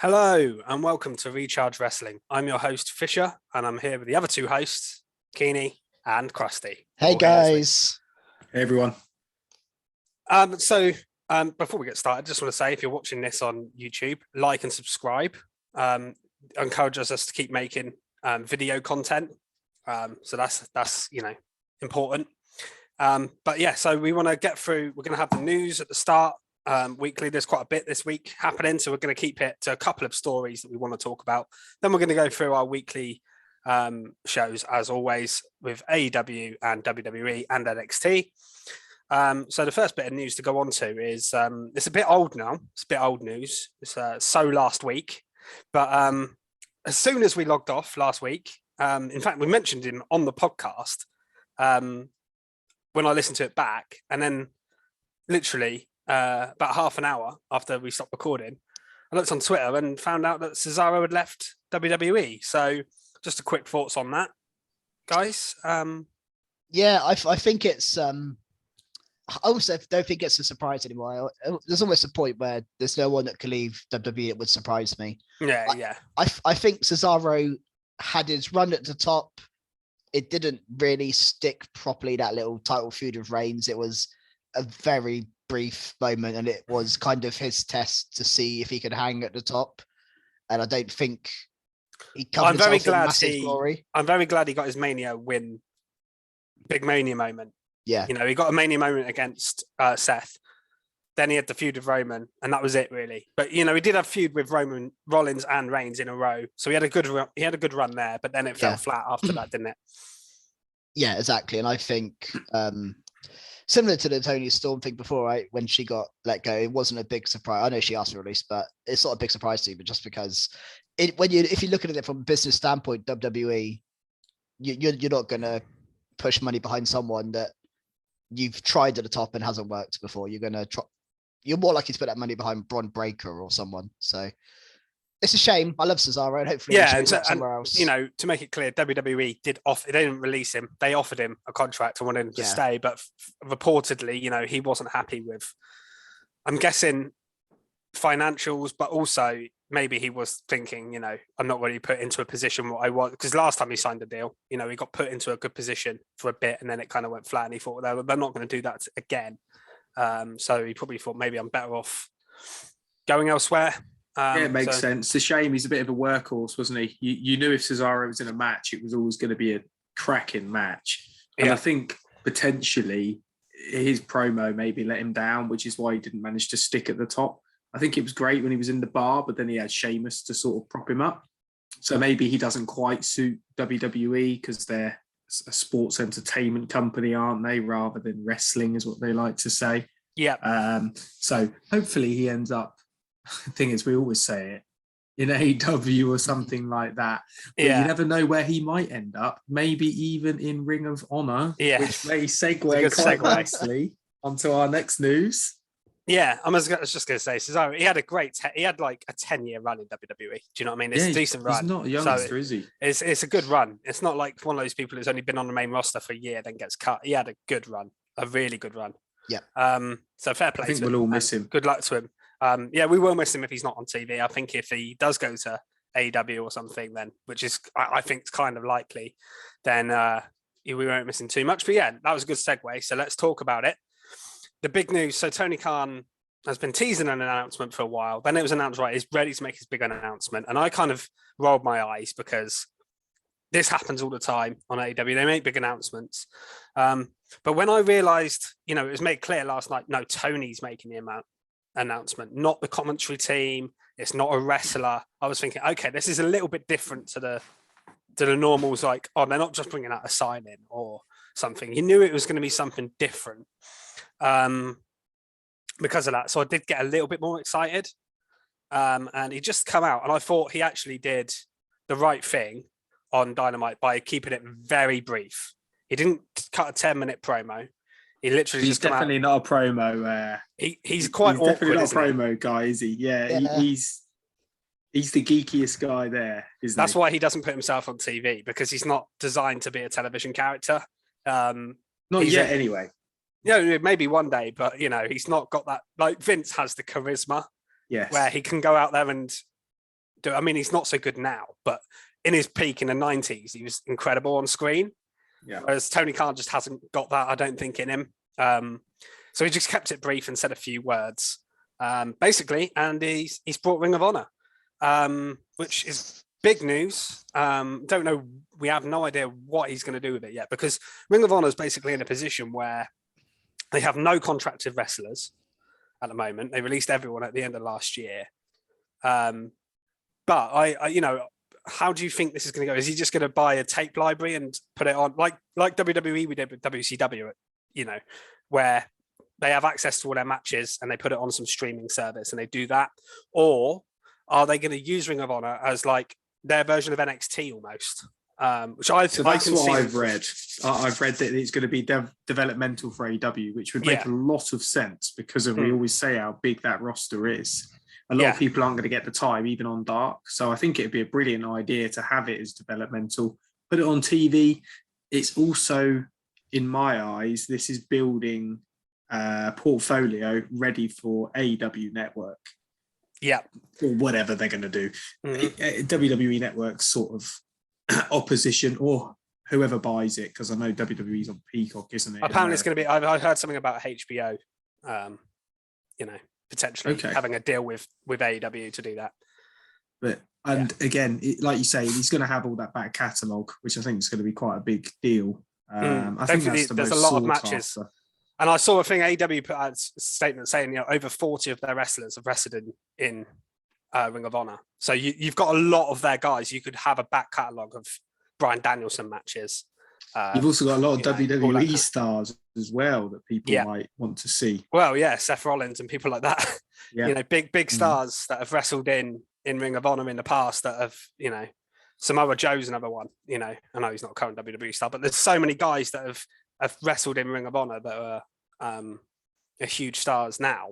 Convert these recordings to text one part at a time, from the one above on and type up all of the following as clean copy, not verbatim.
Hello and welcome to Recharge Wrestling. I'm your host Fisher and I'm here with the other two hosts, Keeney and Krusty. Hey guys. Hey everyone. Before we get started, I just want to say if you're watching this on YouTube, like and subscribe. Encourages us to keep making video content. So that's important. So we want to get through. We're going to have the news at the start. Weekly, there's quite a bit this week happening, so we're going to keep it to a couple of stories that we want to talk about. Then we're going to go through our weekly shows as always with AEW and WWE and NXT. So the first bit of news to go on to is it's a bit old now. It's a bit old news. It's so last week, but as soon as we logged off last week, in fact we mentioned him on the podcast when I listened to it back, and then literally about half an hour after we stopped recording, I looked on Twitter and found out that Cesaro had left WWE. So just a quick thoughts on that, guys. I think it's I also don't think it's a surprise anymore. There's almost a point where there's no one that can leave WWE. It would surprise me. I think Cesaro had his run at the top. It didn't really stick properly, that little title feud of Reigns. It was a very brief moment, and it was kind of his test to see if he could hang at the top. And I don't think he covered himself in massive glory. I'm very glad he got his Mania win, big Mania moment. Yeah, he got a Mania moment against Seth. Then he had the feud with Roman, and that was it really. But he did have feud with Rollins and Reigns in a row, so he had a good run there. But then it fell flat after that, didn't it? Yeah, exactly. And I think similar to the Tony Storm thing before, right? When she got let go, it wasn't a big surprise. I know she asked for release, but it's not a big surprise to you. But just because if you look at it from a business standpoint, WWE, you're not going to push money behind someone that you've tried at the top and hasn't worked before. You're more likely to put that money behind Braun Breaker or someone. So it's a shame. I love Cesaro, and hopefully somewhere else. To make it clear, WWE they didn't release him. They offered him a contract and wanted him to stay, but reportedly, he wasn't happy with, I'm guessing, financials, but also maybe he was thinking, I'm not really put into a position what I want, because last time he signed a deal, he got put into a good position for a bit and then it kind of went flat, and he thought they're not going to do that again. So he probably thought maybe I'm better off going elsewhere. It makes sense. It's a shame he's a bit of a workhorse, wasn't he? You knew if Cesaro was in a match, it was always going to be a cracking match. And I think potentially his promo maybe let him down, which is why he didn't manage to stick at the top. I think it was great when he was in the bar, but then he had Sheamus to sort of prop him up. So maybe he doesn't quite suit WWE because they're a sports entertainment company, aren't they? Rather than wrestling is what they like to say. Yeah. So hopefully he ends up, the thing is, we always say it, in AEW or something like that. But you never know where he might end up. Maybe even in Ring of Honor, which may segue quite nicely onto our next news. Yeah, I was just going to say, Cesaro, he had he had like a 10-year run in WWE. Do you know what I mean? It's a decent run. He's not a youngster, is he? It's a good run. It's not like one of those people who's only been on the main roster for a year, then gets cut. He had a good run, a really good run. Yeah. So fair play. I think we'll all miss him. Good luck to him. We will miss him if he's not on TV. I think if he does go to AEW or something, then, which is I think is kind of likely, then we won't miss him too much. But yeah, that was a good segue. So let's talk about it. The big news. So Tony Khan has been teasing an announcement for a while. Then it was announced, right, he's ready to make his big announcement. And I kind of rolled my eyes because this happens all the time on AEW. They make big announcements. But when I realized, it was made clear last night, no, Tony's making the announcement, not the commentary team. It's not a wrestler. I was thinking, okay, this is a little bit different to the normals. Like, they're not just bringing out a sign-in or something. You knew it was going to be something different. Because of that. So I did get a little bit more excited. And he just come out, and I thought he actually did the right thing on Dynamite by keeping it very brief. He didn't cut a 10-minute promo. He literally he's definitely not a promo. He's quite he's awkward, definitely not a promo guy, is he? Yeah. He's the geekiest guy there, isn't That's he? why he doesn't put himself on TV, because he's not designed to be a television character. Not yet, anyway. Maybe one day, but he's not got that. Like Vince has the charisma, yes, where he can go out there and do. I mean, he's not so good now, but in his peak in the 90s, he was incredible on screen. Yeah. Whereas Tony Khan just hasn't got that, I don't think, in him. So he just kept it brief and said a few words, basically, and he's brought Ring of Honor, which is big news. Don't know. We have no idea what he's going to do with it yet, because Ring of Honor is basically in a position where they have no contracted wrestlers at the moment. They released everyone at the end of last year. But I how do you think this is going to go? Is he just going to buy a tape library and put it on like WWE we did with WCW, where they have access to all their matches and they put it on some streaming service and they do that? Or are they going to use Ring of Honor as like their version of NXT almost? Which I've read. I've read that it's going to be developmental for AEW, which would make a lot of sense because we always say how big that roster is. A lot of people aren't going to get the time, even on Dark. So I think it'd be a brilliant idea to have it as developmental. Put it on TV. It's also, in my eyes, this is building a portfolio ready for AEW Network. Yeah. Or whatever they're going to do. WWE Network's sort of opposition, or whoever buys it, because I know WWE's on Peacock, isn't it? Apparently it's going to be, I heard something about HBO, potentially having a deal with AEW to do that. But again, like you say, he's going to have all that back catalogue, which I think is going to be quite a big deal. I think there's a lot of matches. After. And I saw a thing, AEW put out a statement saying, over 40 of their wrestlers have wrestled in Ring of Honor. So you've got a lot of their guys. You could have a back catalogue of Bryan Danielson matches. You've also got a lot of WWE stars as well that people might want to see. Well, Seth Rollins and people like that. Big stars that have wrestled in Ring of Honor in the past that have, Samoa Joe's another one. I know he's not a current WWE star, but there's so many guys that have wrestled in Ring of Honor that are huge stars now.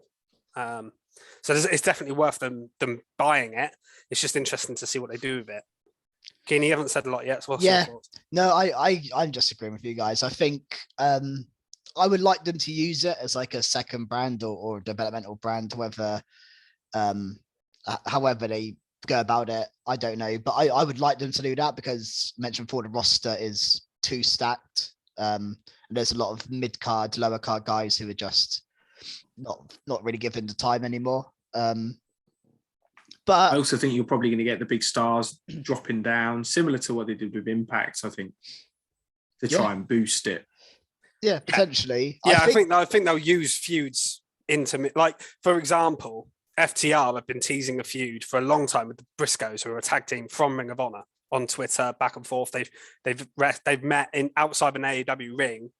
So it's definitely worth them buying it. It's just interesting to see what they do with it. Keeney, you haven't said a lot yet. So what's your thoughts? No, I'm just agreeing with you guys. I think I would like them to use it as like a second brand or developmental brand, whether however they go about it, I don't know. But I would like them to do that because mentioned before, the roster is too stacked. There's a lot of mid-card, lower card guys who are just not really given the time anymore. But I also think you're probably going to get the big stars dropping down, similar to what they did with Impact, I think, to try and boost it. Yeah, potentially. Yeah, I think they'll use feuds into, like, for example, FTR have been teasing a feud for a long time with the Briscoes, who are a tag team from Ring of Honor, on Twitter, back and forth. They've met in outside an AEW ring.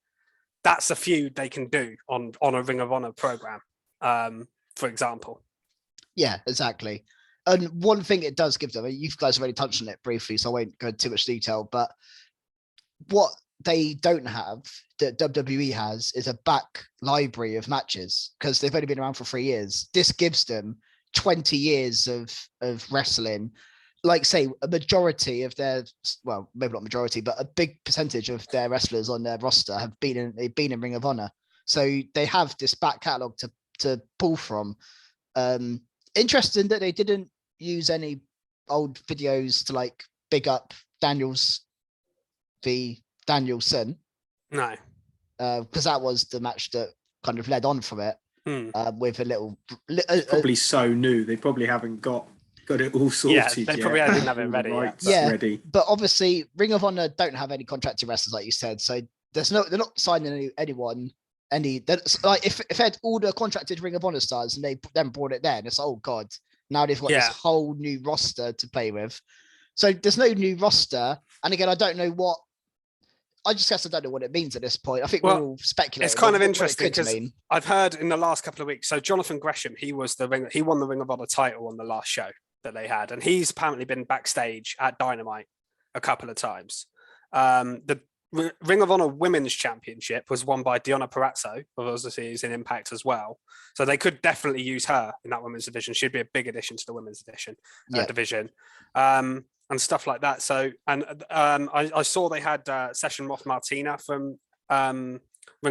That's a feud they can do on a Ring of Honor program, for example. Yeah, exactly. And one thing it does give them, you guys already touched on it briefly, so I won't go into too much detail, but what they don't have, that WWE has, is a back library of matches, because they've only been around for 3 years. This gives them 20 years of wrestling. Like, say, a majority of their, well, maybe not majority, but a big percentage of their wrestlers on their roster have been in Ring of Honor. So they have this back catalogue to pull from. Interesting that they didn't use any old videos to like big up Danielson. No. Because that was the match that kind of led on from it. With a little probably so new. They probably haven't got it all sorted. Yeah, they probably didn't have it ready. Ready. But obviously Ring of Honor don't have any contracted wrestlers, like you said. So they're not signing anyone. Like if they had all the contracted Ring of Honor stars and they then brought it there, and it's, oh god, now they've got this whole new roster to play with. So there's no new roster. And again, I don't know what it means at this point. I think we're all speculating. It's kind of interesting because I've heard in the last couple of weeks. So Jonathan Gresham, he won the Ring of Honor title on the last show that they had, and he's apparently been backstage at Dynamite a couple of times. The Ring of Honor Women's Championship was won by Deonna Purrazzo, obviously who's in Impact as well. So they could definitely use her in that women's division. She'd be a big addition to the women's division. And stuff like that. So, and I saw they had Session Moth Martina from Ring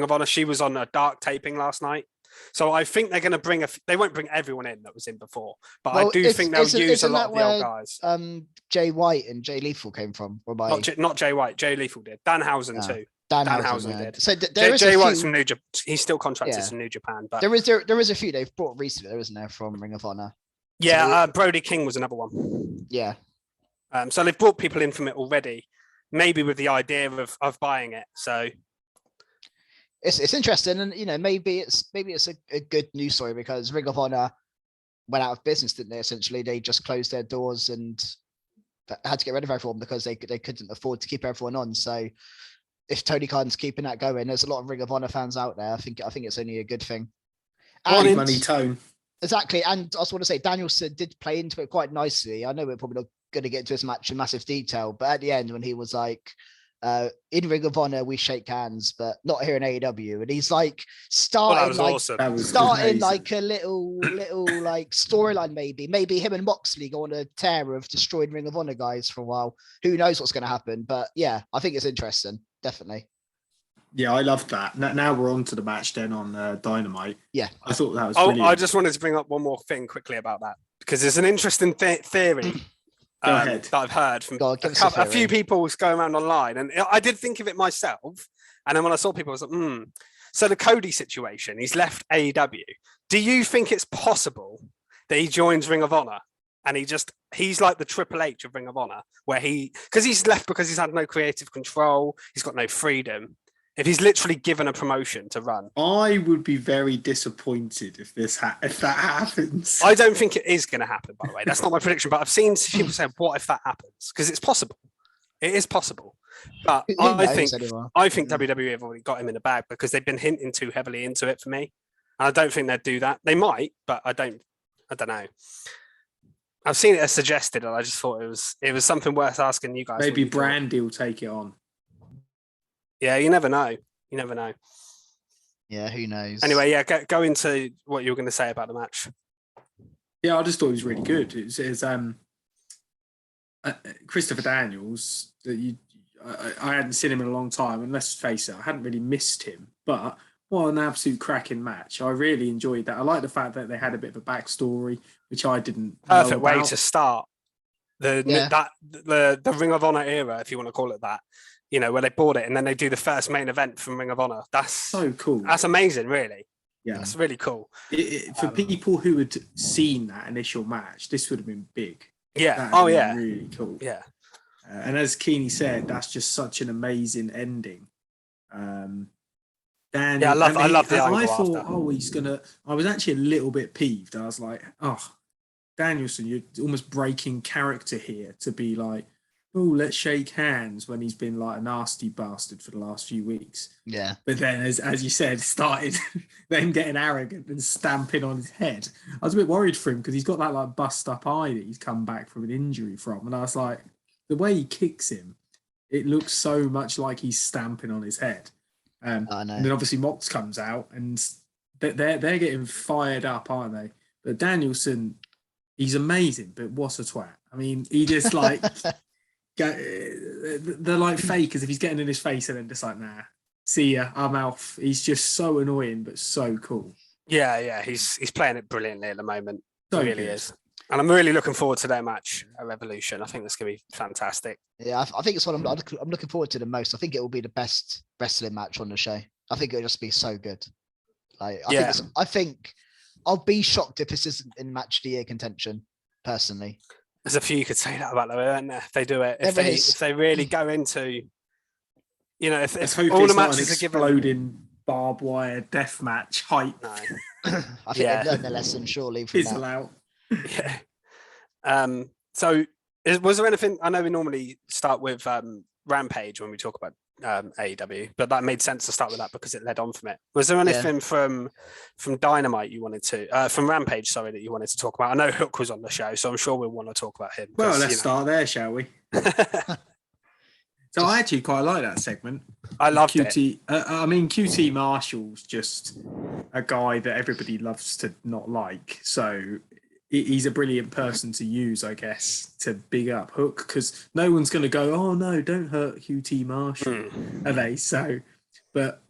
of Honor. She was on a Dark taping last night. So I think they're going to bring they won't bring everyone in that was in before, but I do think they'll use a lot of the old guys. Jay White and Jay Lethal came from. Not Jay White. Jay Lethal did. Danhausen too. Danhausen did. So Jay White's from New Japan. He's still contracted to New Japan, but there is a few they've brought recently, isn't there, from Ring of Honor? Yeah, Brody King was another one. Yeah. So they've brought people in from it already, maybe with the idea of buying it. So it's interesting, and maybe it's a good news story because Ring of Honor went out of business, didn't they? Essentially, they just closed their doors and had to get rid of everyone because they couldn't afford to keep everyone on. So if Tony Khan's keeping that going, there's a lot of Ring of Honor fans out there. I think it's only a good thing. And money tone. Exactly, and I just want to say Danielson did play into it quite nicely. I know we're probably not going to get into this match in massive detail, but at the end when he was like, in Ring of Honor we shake hands, but not here in AEW, and he's like starting like a little like storyline, maybe him and Moxley go on a tear of destroying Ring of Honor guys for a while. Who knows what's going to happen? But yeah, I think it's interesting, definitely. Yeah, I loved that. Now we're on to the match then on Dynamite. Yeah. I thought that was brilliant. I just wanted to bring up one more thing quickly about that, because there's an interesting theory that I've heard from a few people going around online. And I did think of it myself. And then when I saw people, I was like, So the Cody situation, he's left AEW. Do you think it's possible that he joins Ring of Honor? And he's like the Triple H of Ring of Honor, where because he's left because he's had no creative control, he's got no freedom. If he's literally given a promotion to run, I would be very disappointed if that happens. I don't think it is going to happen, by the way. That's not my prediction, but I've seen people say, "What if that happens?" Because it's possible. It is possible. But I think WWE have already got him in the bag because they've been hinting too heavily into it for me. And I don't think they'd do that. They might, but I don't know. I've seen it as suggested, and I just thought it was something worth asking you guys. Maybe Brandy will take it on. Yeah, you never know. You never know. Yeah, who knows? Anyway, yeah, go into what you were going to say about the match. Yeah, I just thought it was really good. It's Christopher Daniels. I hadn't seen him in a long time, and let's face it, I hadn't really missed him. But what an absolute cracking match! I really enjoyed that. I like the fact that they had a bit of a backstory, which I didn't. Perfect way to start the Ring of Honor era, if you want to call it that. Where they bought it and then they do the first main event from Ring of Honor. That's so cool. That's amazing, really. Yeah, that's really cool. For people who had seen that initial match, this would have been big. Yeah. Really cool. Yeah. And as Keeney said, that's just such an amazing ending. I love the angle. I thought, he's gonna. I was actually a little bit peeved. I was like, Danielson, you're almost breaking character here to be like, let's shake hands when he's been like a nasty bastard for the last few weeks. Yeah. But then, as you said, started then getting arrogant and stamping on his head. I was a bit worried for him because he's got that like bust up eye that he's come back from an injury from. And I was like, the way he kicks him, it looks so much like he's stamping on his head. And then obviously Mox comes out and they're getting fired up, aren't they? But Danielson, he's amazing, but what's a twat? I mean, he just like... They're like fake as if he's getting in his face and then just like, nah, see ya, I'm off. He's just so annoying but so cool. Yeah, he's playing it brilliantly at the moment. So he really is. And I'm really looking forward to their match at Revolution. I think that's going to be fantastic. Yeah, I think it's what I'm looking forward to the most. I think it will be the best wrestling match on the show. I think it'll just be so good. I think I'll be shocked if this isn't in match of the year contention, personally. There's a few you could say that about, though, aren't there? If they do it, if they really go into, if all the matches are given exploding barbed wire death match hype. No. I think they've learned their lesson, surely. Fizzle out. Yeah. So, was there anything? I know we normally start with Rampage when we talk about AEW, but that made sense to start with that because it led on from it. Was there anything from Dynamite you wanted to from Rampage, sorry, that you wanted to talk about? I know Hook was on the show, so I'm sure we'll want to talk about him. Well, let's start there, shall we? So I actually quite like that segment. I loved QT. QT Marshall's just a guy that everybody loves to not like. So he's a brilliant person to use, I guess, to big up Hook, because no one's going to go, oh no, don't hurt QT Marshall, are they? So, but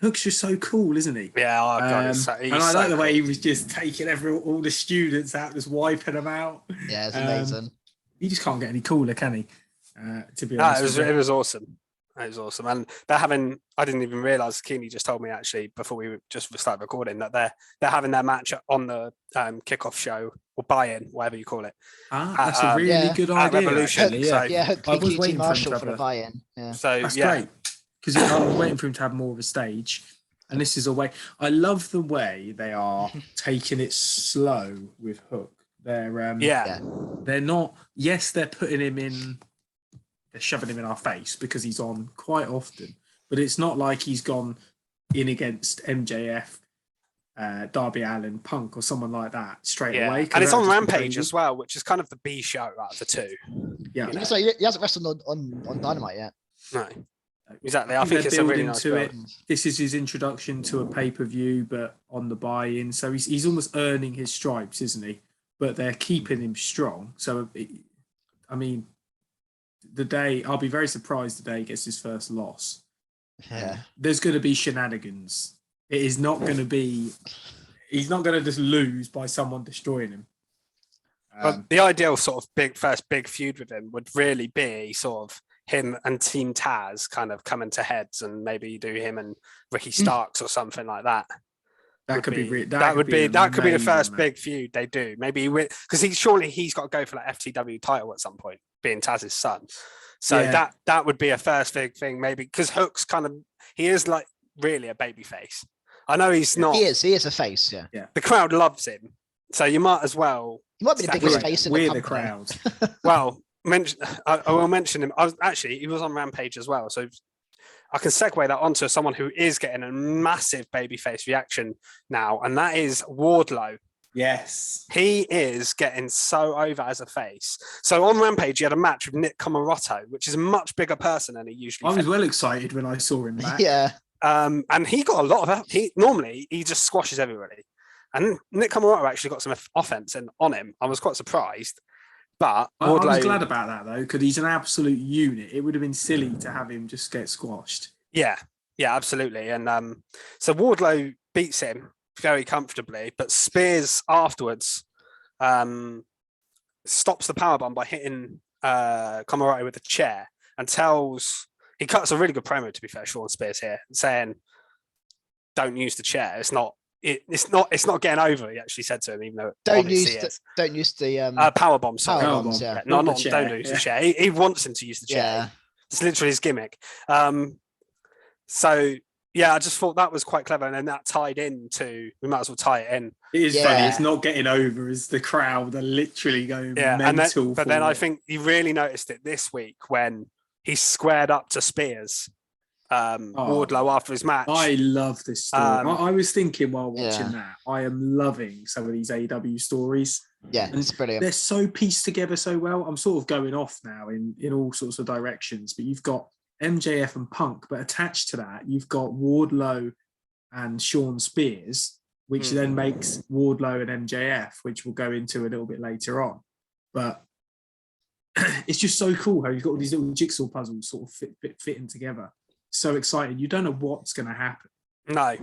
Hook's just so cool, isn't he? Yeah, oh God, and I like the way he was just taking all the students out, just wiping them out. Yeah, it's amazing. He just can't get any cooler, can he? To be honest, it was awesome. It was awesome, and they're having. I didn't even realize. Keeney just told me actually before we just started recording that they're having their match on the kickoff show or buy-in, whatever you call it. That's a really good idea. Revolution. Actually, yeah, Hook I was waiting Marshall for the buy-in. Yeah, so that's great because I was waiting for him to have more of a stage, and this is a way. I love the way they are taking it slow with Hook. They're they're not. Yes, they're putting him in. They're shoving him in our face because he's on quite often, but it's not like he's gone in against MJF, Darby Allin, Punk, or someone like that straight away. And it's on Rampage as well, which is kind of the B show out of the two. Yeah, so he hasn't wrestled on Dynamite yet. No, exactly. I think it's a really nice build. This is his introduction to a pay-per-view, but on the buy-in, so he's almost earning his stripes, isn't he? But they're keeping him strong. So, I mean. I'll be very surprised the day he gets his first loss. Yeah. There's going to be shenanigans. It is not going to be. He's not going to just lose by someone destroying him. But the ideal sort of first big feud with him would really be sort of him and Team Taz kind of coming to heads, and maybe do him and Ricky Starks or something like that. That could be the first big feud they do. Maybe because he's got to go for that FTW title at some point, being Taz's son. So that would be a first big thing, maybe because Hook's he is like really a baby face. I know he's not. He is a face. Yeah. The crowd loves him, so you might as well. He might be the biggest face in the crowd. Well, I will mention him. He was on Rampage as well, so. I can segue that onto someone who is getting a massive babyface reaction now, and that is Wardlow. Yes. He is getting so over as a face. So on Rampage, he had a match with Nick Comoroto, which is a much bigger person than he usually I was well excited when I saw him back. Yeah. And he got a lot of... Normally, he just squashes everybody. And Nick Comoroto actually got some offense on him. I was quite surprised. But Wardlow, I was glad about that, though, because he's an absolute unit. It would have been silly to have him just get squashed. Yeah, absolutely. And so Wardlow beats him very comfortably, but Spears afterwards stops the powerbomb by hitting Comoroto with a chair and he cuts a really good promo, to be fair, Sean Spears here, saying, don't use the chair. It's not getting over. He actually said to him, even though don't use the power bomb. Sorry, power bombs, yeah. Don't use the chair. He wants him to use the chair. Yeah. It's literally his gimmick. So yeah, I just thought that was quite clever, and then that tied into. We might as well tie it in. It is funny. It's not getting over as the crowd are literally going mental. But then I think he really noticed it this week when he squared up to Spears. Wardlow after his match. I love this story. I was thinking while watching that, I am loving some of these AEW stories. Yeah, it's brilliant. They're so pieced together so well. I'm sort of going off now in all sorts of directions, but you've got MJF and Punk, but attached to that, you've got Wardlow and Sean Spears, which then makes Wardlow and MJF, which we'll go into a little bit later on. But it's just so cool how you've got all these little jigsaw puzzles sort of fitting together. So exciting. You don't know what's going to happen. No,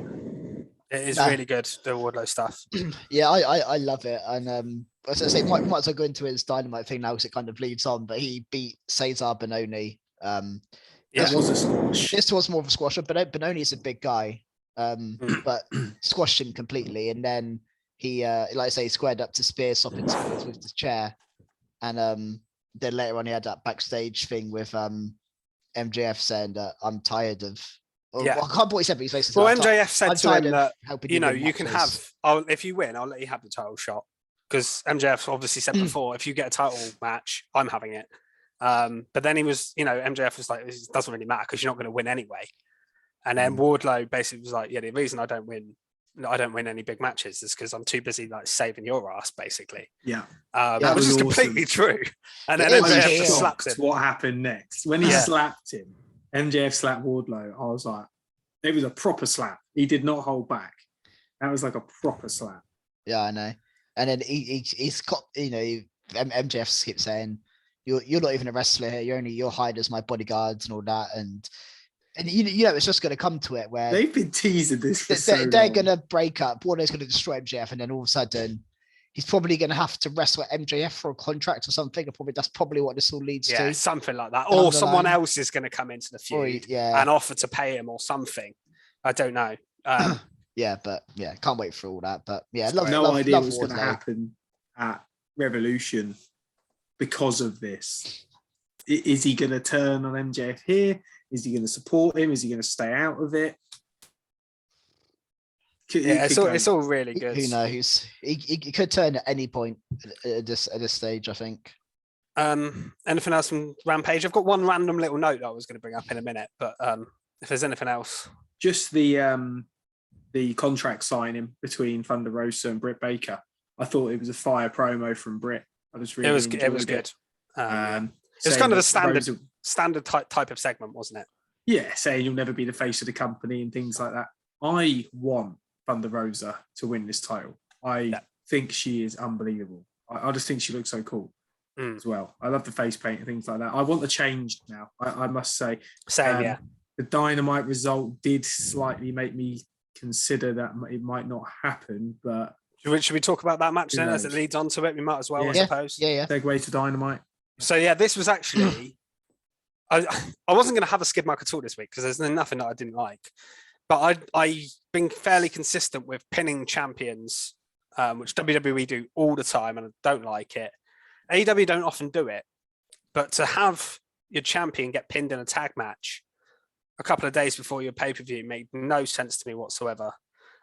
it is really good, the Wardlow stuff. Yeah, I love it. And as I say, might as well go into his Dynamite thing now because it kind of leads on, but he beat Cesar Bononi. It was a squash. This was more of a squash, but Bononi is a big guy, but squashed him completely. And then he, like I say, squared up to Spears, stopping Spears with the chair. And then later on, he had that backstage thing with MJF saying that I'm tired of. I can't remember what he said, but he's basically. Well, MJF said to him that you can matches. have. If you win, I'll let you have the title shot, because MJF obviously said before, if you get a title match, I'm having it. But then he was, MJF was like, it doesn't really matter because you're not going to win anyway. And then Wardlow basically was like, the reason I don't win any big matches is because I'm too busy like saving your ass, basically. Yeah. Which is completely true. And then MJF just slaps him. What happened next? When he slapped him, MJF slapped Wardlow, I was like, it was a proper slap. He did not hold back. That was like a proper slap. Yeah, I know. And then he's got, MJF keeps saying, you're not even a wrestler here. You're hired as my bodyguards and all that. And And you know, it's just going to come to it where they've been teasing this for they're going to break up. Wardlow's going to destroy MJF, and then all of a sudden, he's probably going to have to wrestle MJF for a contract or something. That's probably what this all leads to. Something like that. Or someone else is going to come into the feud and offer to pay him or something. I don't know. Can't wait for all that. But yeah, no idea what's going to happen at Revolution because of this. Is he going to turn on MJF here? Is he going to support him? Is he going to stay out of it? It's all really good. Who knows? He could turn at any point at this stage, I think. Anything else from Rampage? I've got one random little note that I was going to bring up in a minute, but if there's anything else, just the contract signing between Thunder Rosa and Britt Baker. I thought it was a fire promo from Britt. I just really enjoyed it. It was good. It was kind of a standard type of segment, wasn't it? Yeah, saying you'll never be the face of the company and things like that. I want Thunder Rosa to win this title. I think she is unbelievable. I just think she looks so cool as well. I love the face paint and things like that. I want the change now. I must say. Same, The Dynamite result did slightly make me consider that it might not happen, but... Should we talk about that match then as it leads on to it? We might as well, I suppose. Yeah. Segue to Dynamite. So, this was actually... I wasn't going to have a skid mark at all this week because there's nothing that I didn't like. But I've been fairly consistent with pinning champions, which WWE do all the time, and I don't like it. AEW don't often do it. But to have your champion get pinned in a tag match a couple of days before your pay-per-view made no sense to me whatsoever.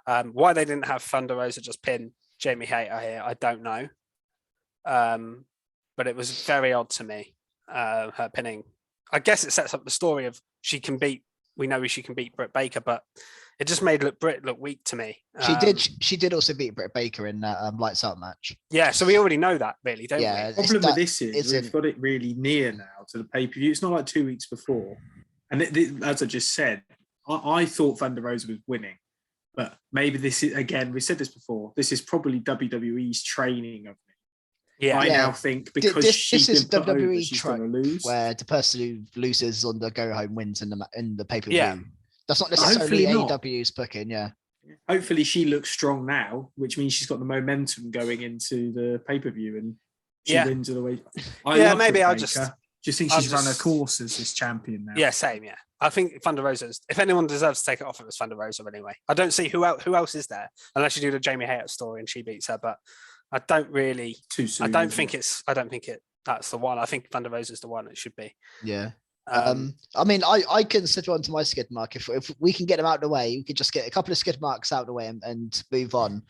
Why they didn't have Thunder Rosa just pin Jamie Hayter here, I don't know. But it was very odd to me, her pinning. I guess it sets up the story of we know she can beat Britt Baker, but it just made Britt look weak to me. She did also beat Britt Baker in that Lights Out match. Yeah, so we already know that, really, don't we? The problem with this is we've got it really near now to the pay-per-view. It's not like 2 weeks before. And as I just said, I thought Thunder Rosa was winning. But maybe this is, again, we said this before, this is probably WWE's training of me. Yeah. I now think because this is been put WWE over, she's going to lose. Where the person who loses on the go-home wins in the pay-per-view. Yeah. That's not necessarily AEW's booking, Hopefully she looks strong now, which means she's got the momentum going into the pay-per-view and she wins all the way. Maybe I'll just think she's run her course as this champion now. Yeah, same, I think Thunder Rosa, if anyone deserves to take it off, it was Thunder Rosa anyway. I don't see who else is there, unless you do the Jamie Hayter story and she beats her, but I don't really... Too soon. I don't think that's the one. I think Thunder Rosa is the one it should be. Yeah. I mean, I consider on to my skid mark. If we can get them out of the way, we could just get a couple of skid marks out of the way and move on.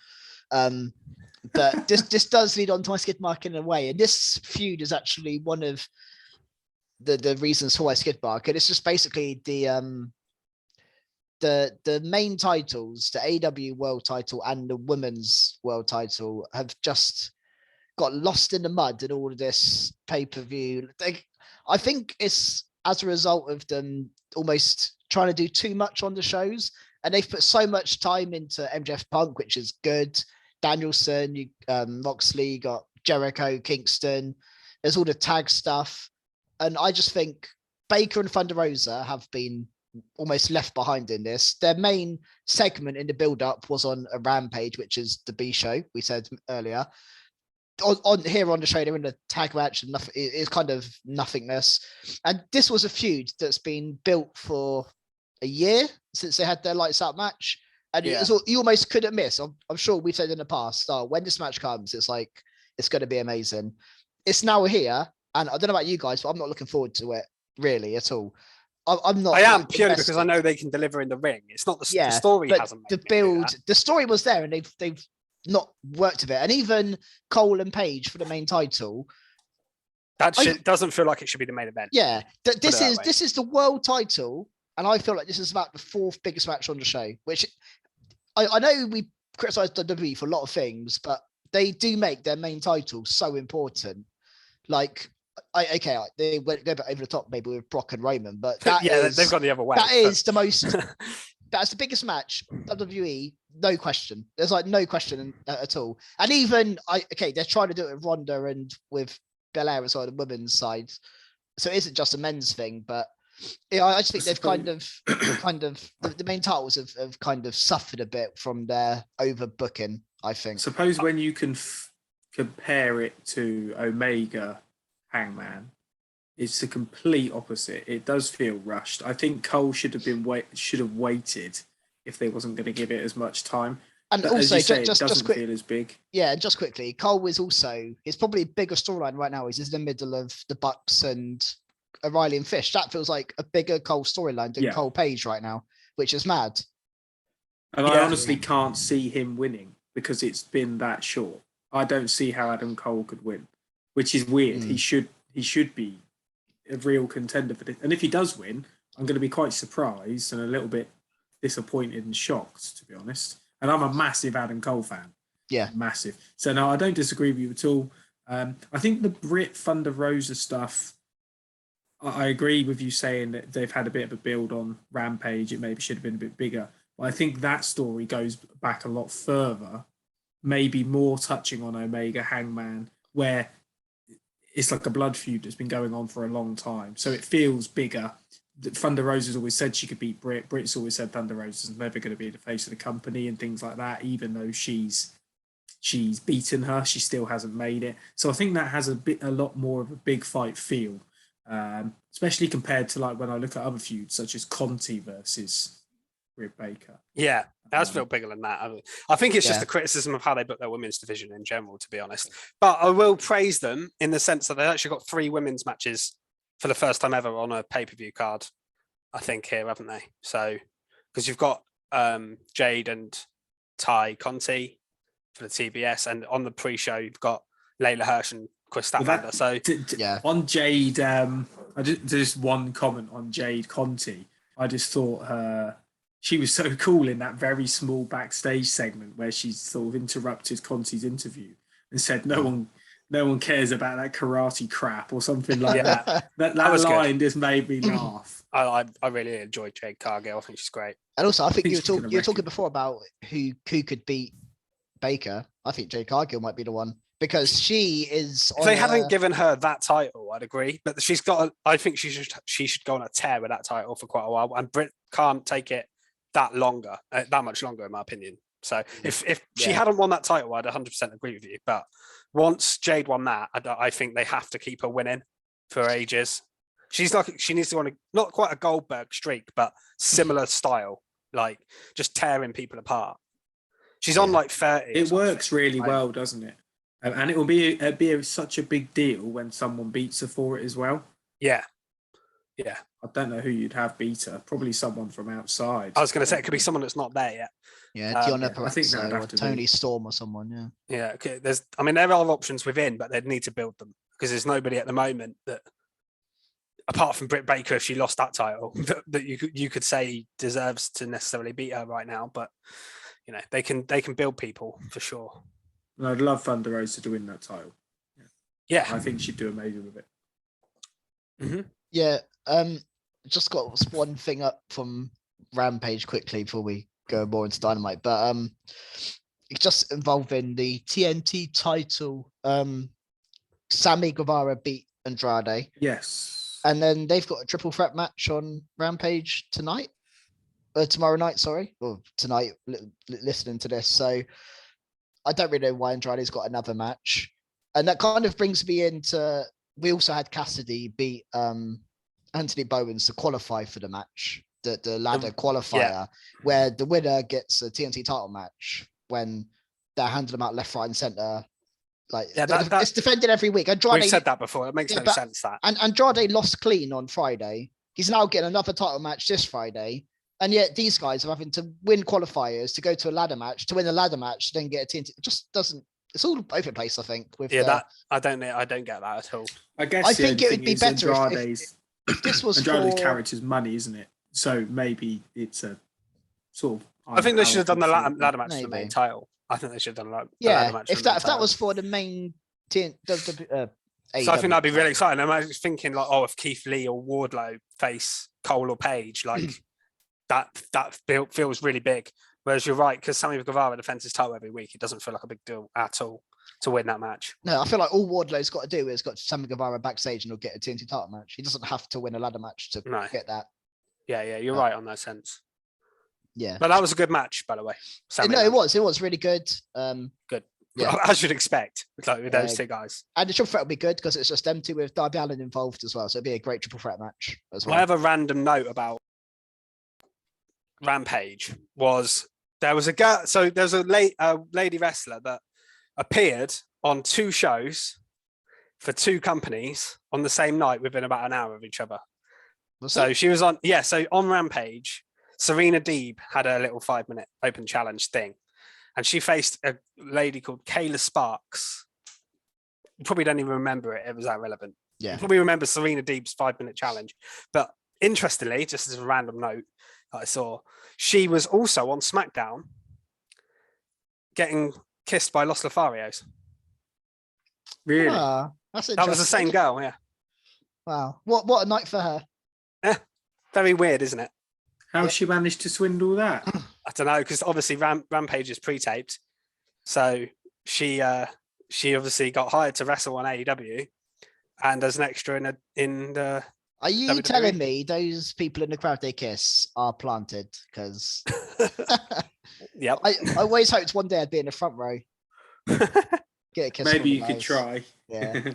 But this does lead on to my skid mark in a way. And this feud is actually one of the reasons for my skid mark. And it's just basically the main titles, the AEW World Title and the Women's World Title, have just got lost in the mud in all of this pay-per-view. I think it's as a result of them almost trying to do too much on the shows, and they've put so much time into MJF Punk, which is good. Danielson, Moxley, got Jericho, Kingston. There's all the tag stuff, and I just think Baker and Thunder Rosa have been almost left behind in this. Their main segment in the build-up was on a Rampage, which is the B show we said earlier. On the show, they're in a tag match, and it's kind of nothingness. And this was a feud that's been built for a year since they had their Lights Out match, and you almost couldn't miss. I'm sure we've said in the past, when this match comes, it's like it's going to be amazing. It's now here, and I don't know about you guys, but I'm not looking forward to it really at all. I'm not. I am purely because I know they can deliver in the ring. It's not the story hasn't. The build, the story was there, and they've not worked with it. And even Cole and Page for the main title, that shit doesn't feel like it should be the main event. Yeah, this is the world title, and I feel like this is about the fourth biggest match on the show. Which I know we criticize WWE for a lot of things, but they do make their main title so important. Like, they went go over the top maybe with Brock and Roman, but they've gone the other way. That is the most. That's the biggest match, WWE, no question. There's like no question at all. And even, they're trying to do it with Ronda and with Belair as well, the women's side. So it isn't just a men's thing, but Yeah, I just think they've kind of the main titles have kind of suffered a bit from their overbooking, I think. Suppose when you can compare it to Omega Hangman, it's the complete opposite. It does feel rushed. I think Cole should have waited if they wasn't going to give it as much time. And but also, as you say, just it doesn't quick, feel as big. Yeah, and just quickly, Cole is also it's probably a bigger storyline right now. He's in the middle of the Bucks and O'Reilly and Fish. That feels like a bigger Cole storyline than Cole Page right now, which is mad. And I honestly can't see him winning because it's been that short. I don't see how Adam Cole could win, which is weird. He should be a real contender for this. And if he does win, I'm going to be quite surprised and a little bit disappointed and shocked, to be honest. And I'm a massive Adam Cole fan. Yeah. Massive. So no, I don't disagree with you at all. I think the Britt Thunder Rosa stuff, I agree with you saying that they've had a bit of a build on Rampage. It maybe should have been a bit bigger. But I think that story goes back a lot further, maybe more touching on Omega Hangman, where it's like a blood feud that's been going on for a long time. So it feels bigger. Thunder Rosa's always said she could beat Britt. Britt's always said Thunder Rosa's never going to be the face of the company and things like that, even though she's beaten her, she still hasn't made it. So I think that has a lot more of a big fight feel, especially compared to like when I look at other feuds such as Conti versus Britt Baker. Yeah, that's feel bigger than that. I think it's just the criticism of how they book their women's division in general, to be honest. But I will praise them in the sense that they actually got 3 women's matches for the first time ever on a pay-per-view card, I think, here, haven't they? So, because you've got Jade and Ty Conti for the TBS, and on the pre-show, you've got Layla Hirsch and Chris Statlander. On Jade, just one comment on Jade Conti. I just thought she was so cool in that very small backstage segment where she sort of interrupted Conti's interview and said, no one cares about that karate crap or something like that. That line good. Just made me laugh. I really enjoyed Jade Cargill. I think she's great. And also, I think you were talking before about who could beat Baker. I think Jade Cargill might be the one because she is. If they hadn't given her that title, I'd agree. But she's got. I think she should go on a tear with that title for quite a while. And Britt can't take it that much longer, in my opinion. So if she hadn't won that title, I'd 100% agree with you. But once Jade won that, I think they have to keep her winning for ages. She needs to go on not quite a Goldberg streak, but similar style, like just tearing people apart. She's on like 30. It works really well, doesn't it? And it will be such a big deal when someone beats her for it as well. Yeah. I don't know who you'd have beat her. Probably someone from outside. I was going to say it could be someone that's not there yet. Yeah, Diona Perazzo or Tony Storm or someone. Yeah. Okay. There are options within, but they'd need to build them because there's nobody at the moment that, apart from Britt Baker, if she lost that title, that you could say deserves to necessarily beat her right now. But they can build people for sure. And I'd love Thunder Rosa to win that title. Yeah, I think she'd do amazing with it. Mm-hmm. Yeah. Just got one thing up from Rampage quickly before we go more into Dynamite, but it's just involving the TNT title. Sammy Guevara beat Andrade. Yes. And then they've got a triple threat match on Rampage tonight. Tomorrow night, sorry. Or tonight, listening to this. So I don't really know why Andrade's got another match. And that kind of brings me into, we also had Cassidy beat Anthony Bowens to qualify for the match, the ladder qualifier, where the winner gets a TNT title match when they're handing them out left, right, and center. Like it's defended every week. Andrade, we've said that before. It makes no sense that. And Andrade lost clean on Friday. He's now getting another title match this Friday. And yet these guys are having to win qualifiers to go to a ladder match, to win a ladder match, then get a TNT. It just doesn't. It's all over the place, I think. With that I don't get that at all. I guess I think it would be better if this was Andrade's character's money, isn't it? So maybe it's a sort of. I think they should have done the ladder match for the main title. I think they should have done the ladder match. If that was for the main so I think that'd be really exciting. I'm thinking like, if Keith Lee or Wardlow face Cole or Page, like that feels really big. Whereas you're right, because Sammy Guevara defends his title every week, it doesn't feel like a big deal at all. to win that match. No, I feel like all Wardlow's got to do is got Sammy Guevara backstage and he'll get a TNT title match. He doesn't have to win a ladder match to get that. Yeah, you're right on that sense. Yeah. But that was a good match, by the way. It was really good. Good. Yeah. As you'd expect, with those two guys. And the triple threat will be good because it's just them two with Darby Allin involved as well. So it'd be a great triple threat match as well. I have a random note about Rampage. There was a lady wrestler that appeared on 2 shows for 2 companies on the same night within about an hour of each other. She was on, so on Rampage, Serena Deeb had a little 5-minute open challenge thing. And she faced a lady called Kayla Sparks. You probably don't even remember it. It was that relevant. Yeah. You probably remember Serena Deeb's 5-minute challenge. But interestingly, just as a random note that I saw, she was also on SmackDown getting kissed by Los Lotharios. Really? That was the same girl, yeah. Wow. What a night for her. Yeah. Very weird, isn't it? How she managed to swindle that? I don't know, because obviously Rampage is pre-taped. So she obviously got hired to wrestle on AEW and as an extra in the Are you WWE. telling me those people in the crowd they kiss are planted? Because yep. I always hoped one day I'd be in the front row. Get a kiss. Maybe you could try. Yeah.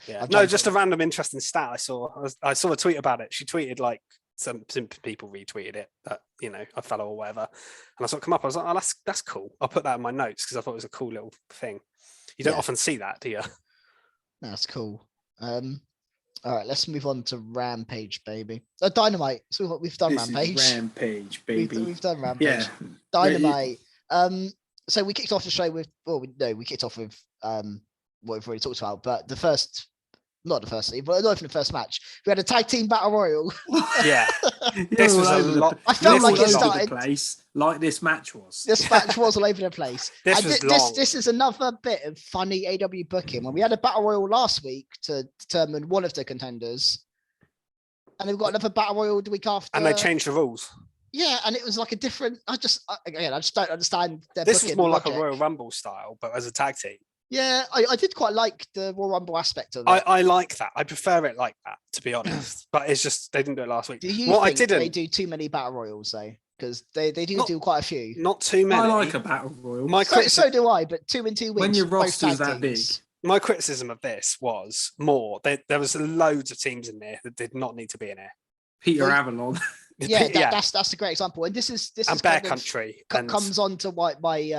Yeah. No, just a random interesting stat I saw. I saw a tweet about it. She tweeted like some people retweeted it that, I follow or whatever. And I saw it come up. I was like, oh, that's cool. I'll put that in my notes because I thought it was a cool little thing. You don't often see that, do you? That's cool. All right, let's move on to Rampage, baby. Dynamite. So we've done Rampage. Rampage, baby. We've done Rampage. Yeah. Dynamite. So we kicked off the show with, we kicked off with what we've already talked about, but not even the first match. We had a tag team battle royal. Yeah. This was a lot. I felt like it started started the place like this match was. This match was all over the place. This is another bit of funny AW booking. When we had a battle royal last week to determine one of the contenders, and we've got another battle royal the week after. And they changed the rules. Yeah, and it was like a different. I just don't understand. This was more like a Royal Rumble style, but as a tag team. Yeah, I did quite like the Royal Rumble aspect of it. I like that. I prefer it like that, to be honest. But it's just they didn't do it last week. Do you think they do too many battle royals though? Because they do quite a few. Not too many. I like a battle royal. So do I, but 2 in 2 weeks. When your roster's that big. My criticism of this was more there was loads of teams in there that did not need to be in there. Peter Avalon. Yeah, that's a great example. And this is Bear Country comes on to my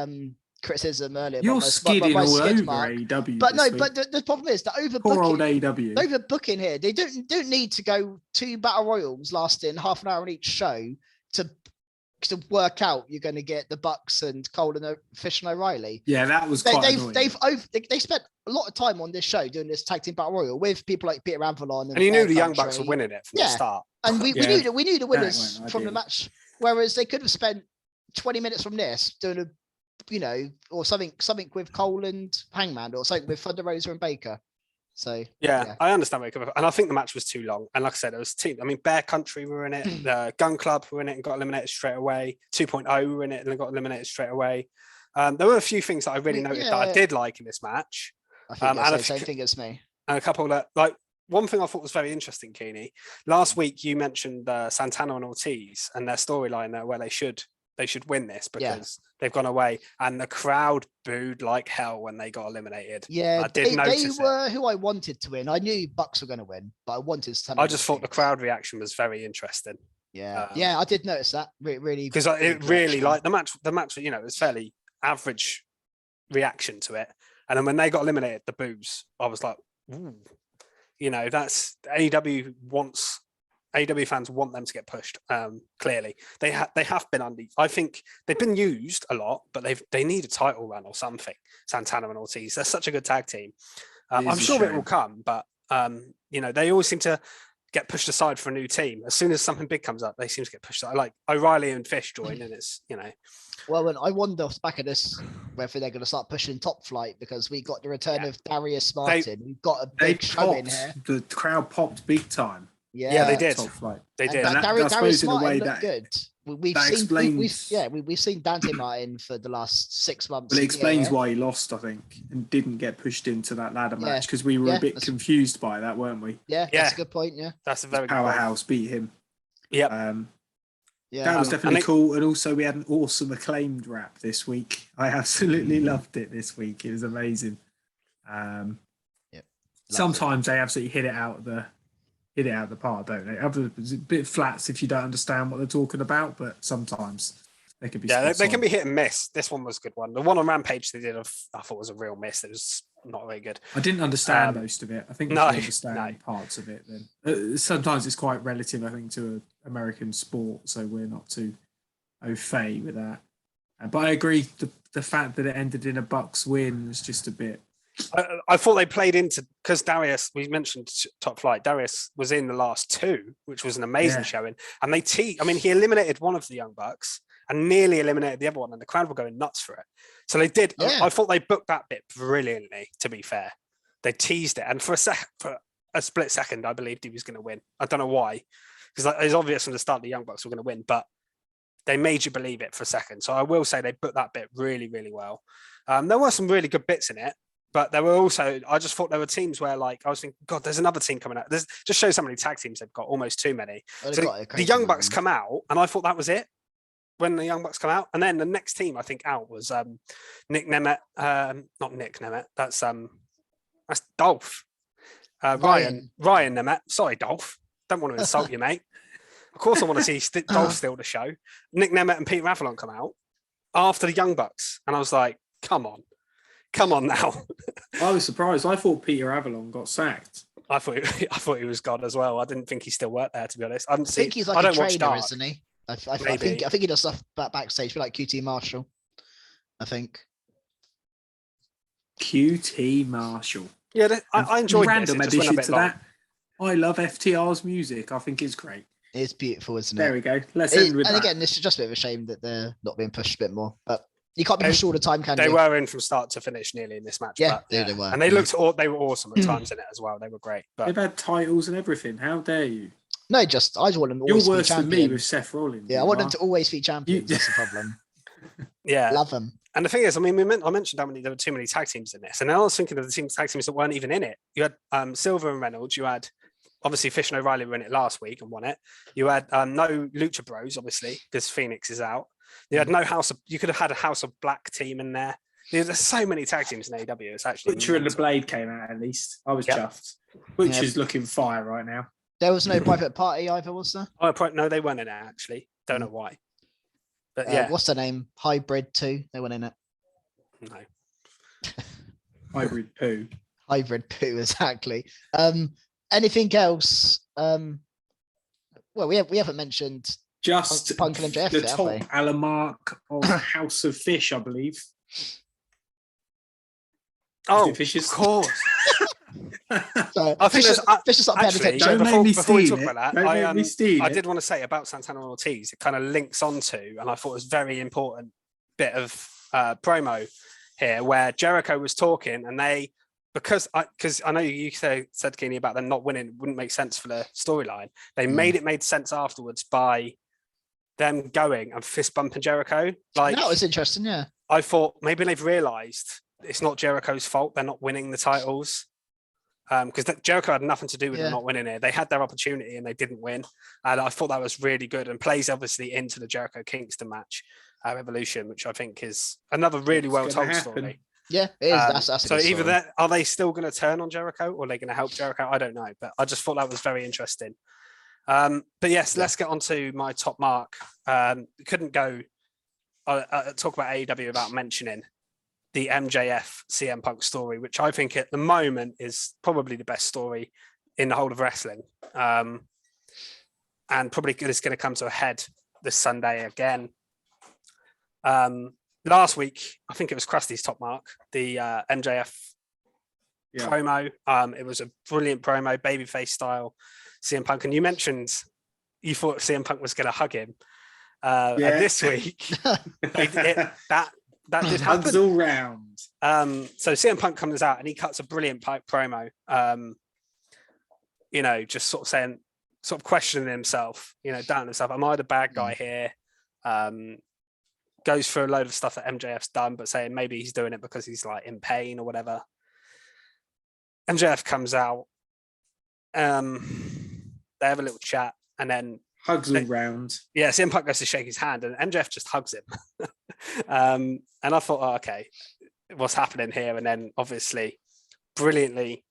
criticism earlier. You're skidding all over AEW. But no, but the problem is the overbooking. Poor old AEW. Overbooking here. They don't need to go 2 battle royals lasting half an hour on each show to work out you're going to get the Bucks and Cole and Fish and O'Reilly. Yeah, that was quite annoying. They spent a lot of time on this show doing this tag team battle royal with people like Peter Avalon and you knew the Young Bucks were winning it from the start. And we knew the winners from the match. Whereas they could have spent 20 minutes from this doing or something with Cole and Hangman or something with Thunder Rosa and Baker. So yeah, I understand where you're coming from. And I think the match was too long. And like I said, it was Bear Country were in it, the Gun Club were in it and got eliminated straight away. 2.0 were in it and they got eliminated straight away. There were a few things that I really noted that I did like in this match. I think that's the same thing as me. And a couple that one thing I thought was very interesting, Keeney. Last week you mentioned Santana and Ortiz and their storyline there where they should win this because they've gone away and the crowd booed like hell when they got eliminated. Yeah, I did notice they were who I wanted to win. I knew Bucks were going to win, but I wanted Santana. I just thought the crowd reaction was very interesting. Yeah, I did notice that really because it really like the match. It was fairly average reaction to it, and then when they got eliminated, the boos, I was like, ooh, that's AEW wants. AEW fans want them to get pushed. Clearly, they have been under. I think they've been used a lot, but they need a title run or something. Santana and Ortiz, they're such a good tag team. I'm sure it will come, but they always seem to get pushed aside for a new team. As soon as something big comes up, they seem to get pushed aside. Like O'Reilly and Fish join, and it's Well, when I wonder off the back of this whether they're going to start pushing Top Flight because we got the return of Darius Martin. We've got a big show in here. The crowd popped big time. Yeah, they did. Top Flight. They did. And Darius Martin looked good. we've seen Dante Martin for the last 6 months. Well, it explains why he lost, I think, and didn't get pushed into that ladder match because we were a bit confused by that, weren't we? Yeah, that's a good point. Yeah, that's a very powerhouse beat him. Yep. That was definitely cool, and also we had an awesome Acclaimed rap this week. I absolutely loved it this week. It was amazing. Sometimes they absolutely hit it out of the park, don't they? It's a bit flats if you don't understand what they're talking about, but sometimes they can be. Yeah, they can be hit and miss. This one was a good one. The one on Rampage they did, I thought was a real miss. It was not very good. I didn't understand most of it. I think I understand parts of it. Then sometimes it's quite relative, I think, to American sport, so we're not too au fait with that. But I agree. The fact that it ended in a Bucks win was just a bit. I thought they played into because Darius. We mentioned Top Flight. Darius was in the last 2, which was an amazing showing, and they he eliminated one of the Young Bucks and nearly eliminated the other one, and the crowd were going nuts for it. So they did. Yeah. I thought they booked that bit brilliantly. To be fair, they teased it, and for a split second, I believed he was going to win. I don't know why, because it's obvious from the start the Young Bucks were going to win, but they made you believe it for a second. So I will say they booked that bit really, really well. There were some really good bits in it. But there were also, I just thought there were teams where, like, I was thinking, God, there's another team coming out. There's just shows how many tag teams they've got, almost too many. So the Young Bucks come out, and I thought that was it when the Young Bucks come out. And then the next team I think out was Nick Nemeth, not Nick Nemeth. That's Dolph. Ryan Nemeth. Sorry, Dolph. Don't want to insult you, mate. Of course, I want to see Dolph steal the show. Nick Nemeth and Peter Avalon come out after the Young Bucks, and I was like, come on now. I was surprised. I thought Peter Avalon got sacked. I thought he was gone as well. I didn't think he still worked there, to be honest. I think he's like a trainer, isn't he? I think he does stuff backstage, like QT Marshall. I think QT Marshall. Yeah, I enjoyed random addition to that. I love FTR's music. I think it's great. It's beautiful, isn't it? There we go. Let's end with that. And again, this is just a bit of a shame that they're not being pushed a bit more, but. You can't be pushed all the time, can you? They were in from start to finish nearly in this match. Yeah, they were. And they were awesome at times in it as well. They were great. But they've had titles and everything. How dare you? No, I just want them to always be champions. You're worse than me with Seth Rollins. Yeah, I want them to always be champions. That's the problem. Yeah. Love them. And the thing is, I mentioned how there were too many tag teams in this. And I was thinking of the tag teams that weren't even in it. You had Silver and Reynolds. You had, obviously, Fish and O'Reilly were in it last week and won it. You had no Lucha Bros, obviously, because Phoenix is out. You had no you could have had a House of Black team in there. There's so many tag teams in AEW. It's actually Butcher and the Blade came out at least. I was chuffed. Butcher's looking fire right now. There was no Private Party either, was there? Oh, no, they weren't in it actually. Don't know why. But yeah, what's the name? Hybrid 2. They weren't in it. No. Hybrid Poo. Hybrid Poo, exactly. Anything else? Well, we haven't mentioned. Just Punk and MJF, the top alamark of House of Fish, I believe. Oh, of course. I think Fish is not paying attention. Before we talk about that, I did want to say about Santana Ortiz. It kind of links onto, and I thought it was a very important bit of promo here, where Jericho was talking, and because I know you said, Keeney, about them not winning wouldn't make sense for the storyline. They made sense afterwards by them going and fist bumping Jericho. Like, that was interesting, yeah. I thought maybe they've realised it's not Jericho's fault they're not winning the titles. Because Jericho had nothing to do with them not winning it. They had their opportunity and they didn't win. And I thought that was really good and plays obviously into the Jericho Kingston match, Revolution, which I think is another really well told story. Yeah, it is. That's so either that, are they still going to turn on Jericho or are they going to help Jericho? I don't know, but I just thought that was very interesting. But yes, let's get on to my top mark. Couldn't go talk about AEW without mentioning the MJF CM Punk story, which I think at the moment is probably the best story in the whole of wrestling. And probably is going to come to a head this Sunday again. Last week, I think it was Krusty's top mark, the MJF promo. It was a brilliant promo, babyface style, CM Punk. And you mentioned you thought CM Punk was going to hug him. And this week, that did happen. Hugs all round. So CM Punk comes out and he cuts a brilliant promo. Just sort of saying, sort of questioning himself, doubting himself. Am I the bad guy here? Goes through a load of stuff that MJF's done, but saying maybe he's doing it because he's like in pain or whatever. MJF comes out. They have a little chat and then hugs all round. Yeah, CM Punk goes to shake his hand and MJF just hugs him. And I thought, oh, okay, what's happening here? And then obviously brilliantly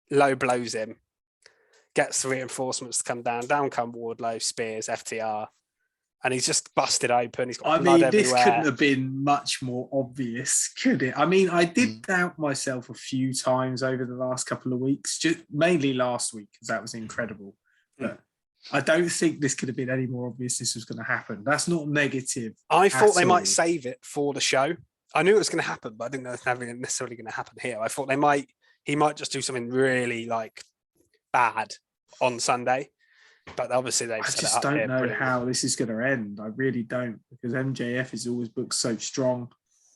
low blows him, gets the reinforcements to come down. Down come Wardlow, Spears, FTR. And he's just busted open. He's got blood everywhere. This couldn't have been much more obvious, could it? I mean, I did doubt myself a few times over the last couple of weeks, just mainly last week, because that was incredible. But I don't think this could have been any more obvious this was going to happen. That's not negative. I thought they might save it for the show. I knew it was going to happen, but I didn't know it was necessarily going to happen here. I thought he might just do something really like bad on Sunday. But obviously they just don't know how this is going to end. I really don't, because MJF is always booked so strong.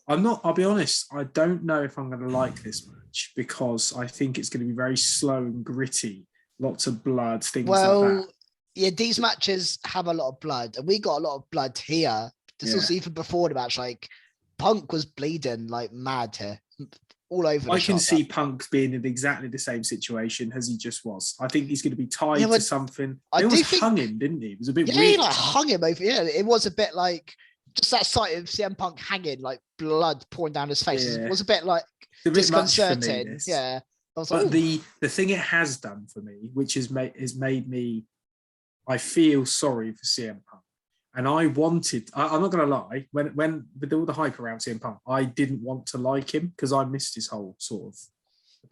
I'll be honest, I don't know if I'm going to like this match because I think it's going to be very slow and gritty. Lots of blood, things like that. Yeah, these matches have a lot of blood, and we got a lot of blood here. This was even before the match. Like Punk was bleeding like mad here. All over. I can see Punk being in exactly the same situation as he just was. I think he's going to be tied to something. He almost hung him, didn't he? It was a bit weird. He like hung him over. Yeah, it was a bit like just that sight of CM Punk hanging, like blood pouring down his face. It was a bit like disconcerting. Yeah. I was but the thing it has done for me, which has made me, I feel sorry for CM Punk. And I'm not going to lie, when with all the hype around CM Punk, I didn't want to like him because I missed his whole sort of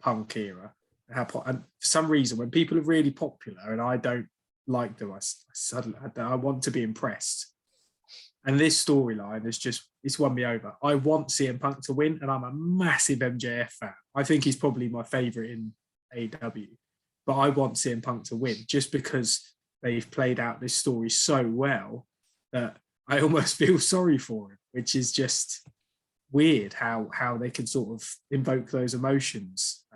Punk era. And for some reason, when people are really popular and I don't like them, I want to be impressed. And this storyline it's won me over. I want CM Punk to win, and I'm a massive MJF fan. I think he's probably my favourite in AEW. But I want CM Punk to win just because they've played out this story so well that I almost feel sorry for him, which is just weird how they can sort of invoke those emotions.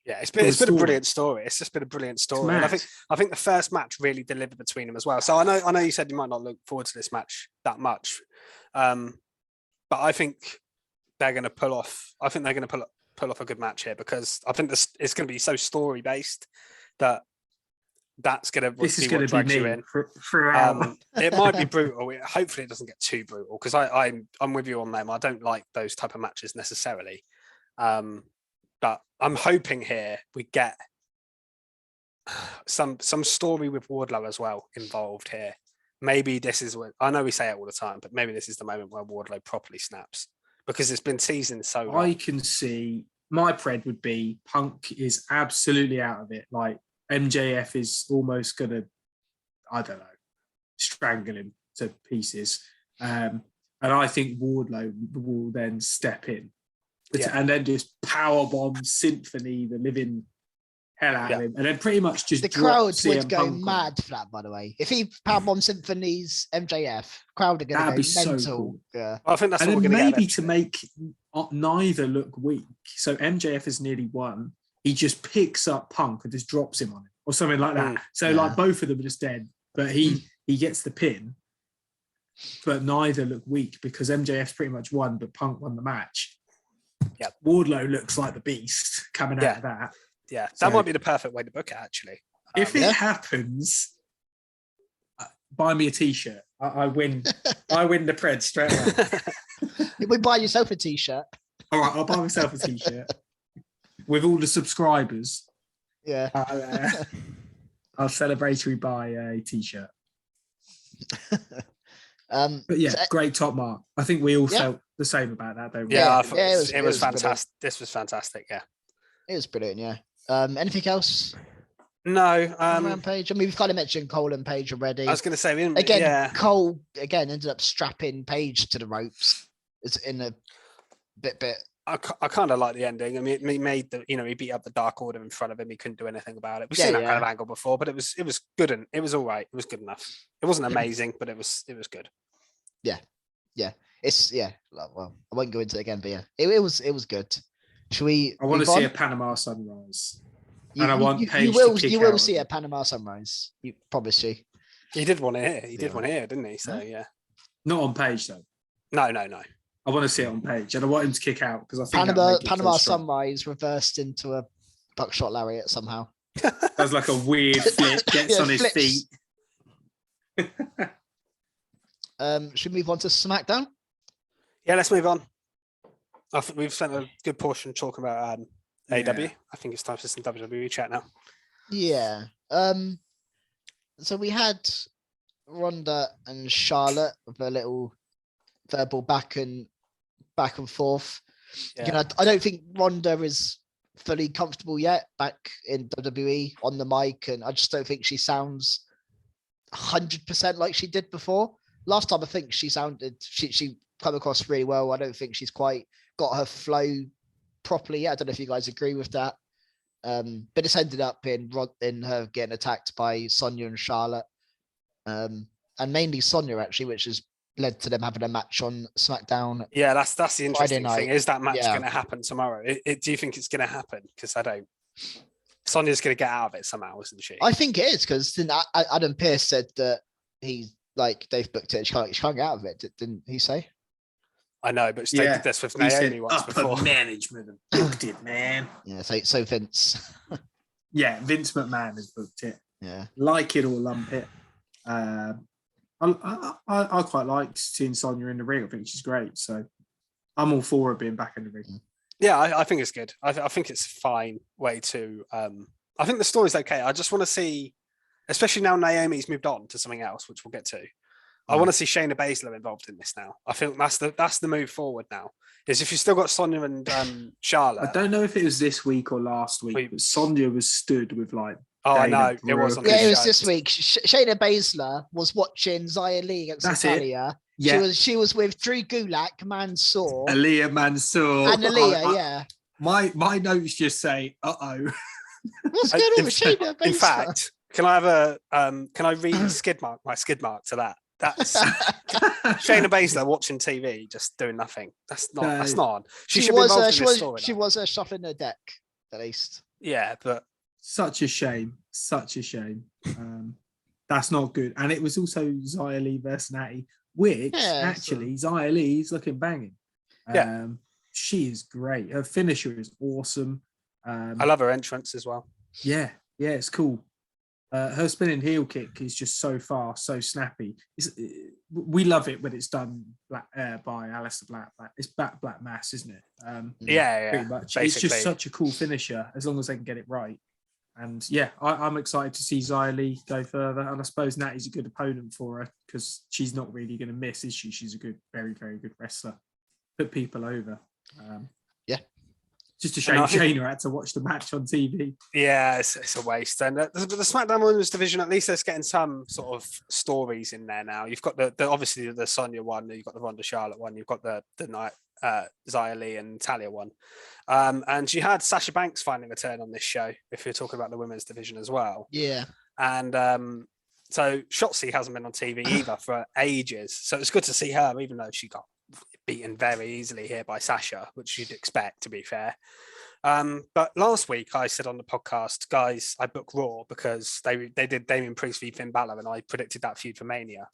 It's been a brilliant story. It's just been a brilliant story. And I think the first match really delivered between them as well. So I know you said you might not look forward to this match that much, but I think they're going to pull off. I think they're going to pull off a good match here because I think it's going to be so story based that. This is going to be me throughout. It might be brutal. Hopefully, it doesn't get too brutal because I'm with you on them. I don't like those type of matches necessarily, but I'm hoping here we get some story with Wardlow as well involved here. Maybe this is what I know we say it all the time, but maybe this is the moment where Wardlow properly snaps because it's been teasing so long. I can see my pred would be Punk is absolutely out of it, like. MJF is almost going to, I don't know, strangle him to pieces. And I think Wardlow will then step in and then just powerbomb Symphony, the living hell out of him. And then pretty much just the crowd would go mad for that, by the way. If he powerbomb Symphony's MJF, crowd are going to go mental. So cool. Yeah. I think that's what we're going to get. Maybe to make neither look weak. So MJF is nearly won. He just picks up Punk and just drops him on it or something like that. So like both of them are just dead, but he gets the pin, but neither look weak because MJF's pretty much won, but Punk won the match. Yeah, Wardlow looks like the beast coming out of that. Yeah, that might be the perfect way to book it actually. If it happens, buy me a t-shirt. I win. I win the pred straight away. We buy yourself a t-shirt. All right, I'll buy myself a t-shirt. With all the subscribers, I'll celebratory buy a t-shirt. But yeah, great top mark. I think we all felt the same about that, don't we? Yeah, it was fantastic. Brilliant. This was fantastic. Yeah, it was brilliant. Yeah. Anything else? No. Page. I mean, we've kind of mentioned Cole and Page already. I was going to say Cole ended up strapping Page to the ropes. It's in a bit. I kind of like the ending. I mean, he made he beat up the Dark Order in front of him. He couldn't do anything about it. We've seen that kind of angle before, but it was good and it was all right. It was good enough. It wasn't amazing, but it was good. Yeah. It's well, I won't go into it again, but yeah, it was good. Should we? I want to see a Panama sunrise, and I want Paige you will see a Panama sunrise. You promise you. He did one here. He did one here, didn't he? So yeah. Not on Page though. No. I want to see it on Page, and I want him to kick out because I think Panama Sunrise reversed into a buckshot lariat somehow. Does like a weird flip, gets on his feet. Should we move on to SmackDown? Yeah, let's move on. I think we've spent a good portion talking about AEW. I think it's time for some WWE chat now. Yeah. So we had Ronda and Charlotte with a little verbal back and forth. Yeah. You know, I don't think Ronda is fully comfortable yet back in WWE on the mic, and I just don't think she sounds 100% like she did before. Last time I think she sounded she come across really well. I don't think she's quite got her flow properly yet. I don't know if you guys agree with that. But it's ended up in her getting attacked by Sonya and Charlotte, and mainly Sonya actually, which has led to them having a match on SmackDown. Yeah, that's the interesting thing. Is that match going to happen tomorrow? Do you think it's going to happen? Because I don't. Sonya's going to get out of it somehow, isn't she? I think it is, because Adam Pearce said that they've booked it. She can't get out of it. Didn't he say? I know, but they did this with Naomi once before. Management have booked it, man. Yeah, so Vince. Yeah, Vince McMahon has booked it. Yeah, like it or lump it. I quite like seeing Sonya in the ring. I think she's great, so I'm all for her being back in the ring. Yeah, I think it's good. I think it's a fine way to. I think the story's okay. I just want to see, especially now Naomi's moved on to something else, which we'll get to. I want to see Shayna Baszler involved in this now. I think that's the move forward now. Is if you've still got Sonya and Charlotte. I don't know if it was this week or last week, but Sonya was stood with like. Oh, I know. It was on it was this week. Shayna Baszler was watching Xia Li against Natalia. Yeah. She was with Drew Gulak, Mansoor. Aliyah Mansoor. And Aliyah, yeah. My notes just say, uh-oh. What's going on with Shayna Baszler? In fact, can I read my skid mark to that? That's Shayna Baszler watching TV, just doing nothing. That's not on. She should be involved in this story. She was shuffling her deck, at least. Yeah, but such a shame. That's not good. And it was also Xia Li versus Natty, which actually Xia Li's looking banging. She is great. Her finisher is awesome. I love her entrance as well. Yeah, it's cool. Her spinning heel kick is just so fast, so snappy. We love it when it's done by Aleister Black. It's Black Mass, isn't it? Pretty much. Basically. It's just such a cool finisher as long as they can get it right. And yeah, I'm excited to see Xia Li go further. And I suppose Natty's a good opponent for her because she's not really going to miss, is she? She's a good, very, very good wrestler. Put people over. Just a shame Shayna had to watch the match on TV. Yeah, it's a waste. And the SmackDown Women's division, at least there's getting some sort of stories in there now. You've got the obviously the Sonya one, you've got the Ronda Charlotte one, you've got the Xia Li and Talia one. And you had Sasha Banks finding a turn on this show, if you're talking about the women's division as well. Yeah. And so Shotzi hasn't been on TV either for ages. So it's good to see her, even though she got beaten very easily here by Sasha, which you'd expect, to be fair. But last week I said on the podcast, guys, I booked Raw because they did Damien Priest v Finn Balor, and I predicted that feud for Mania.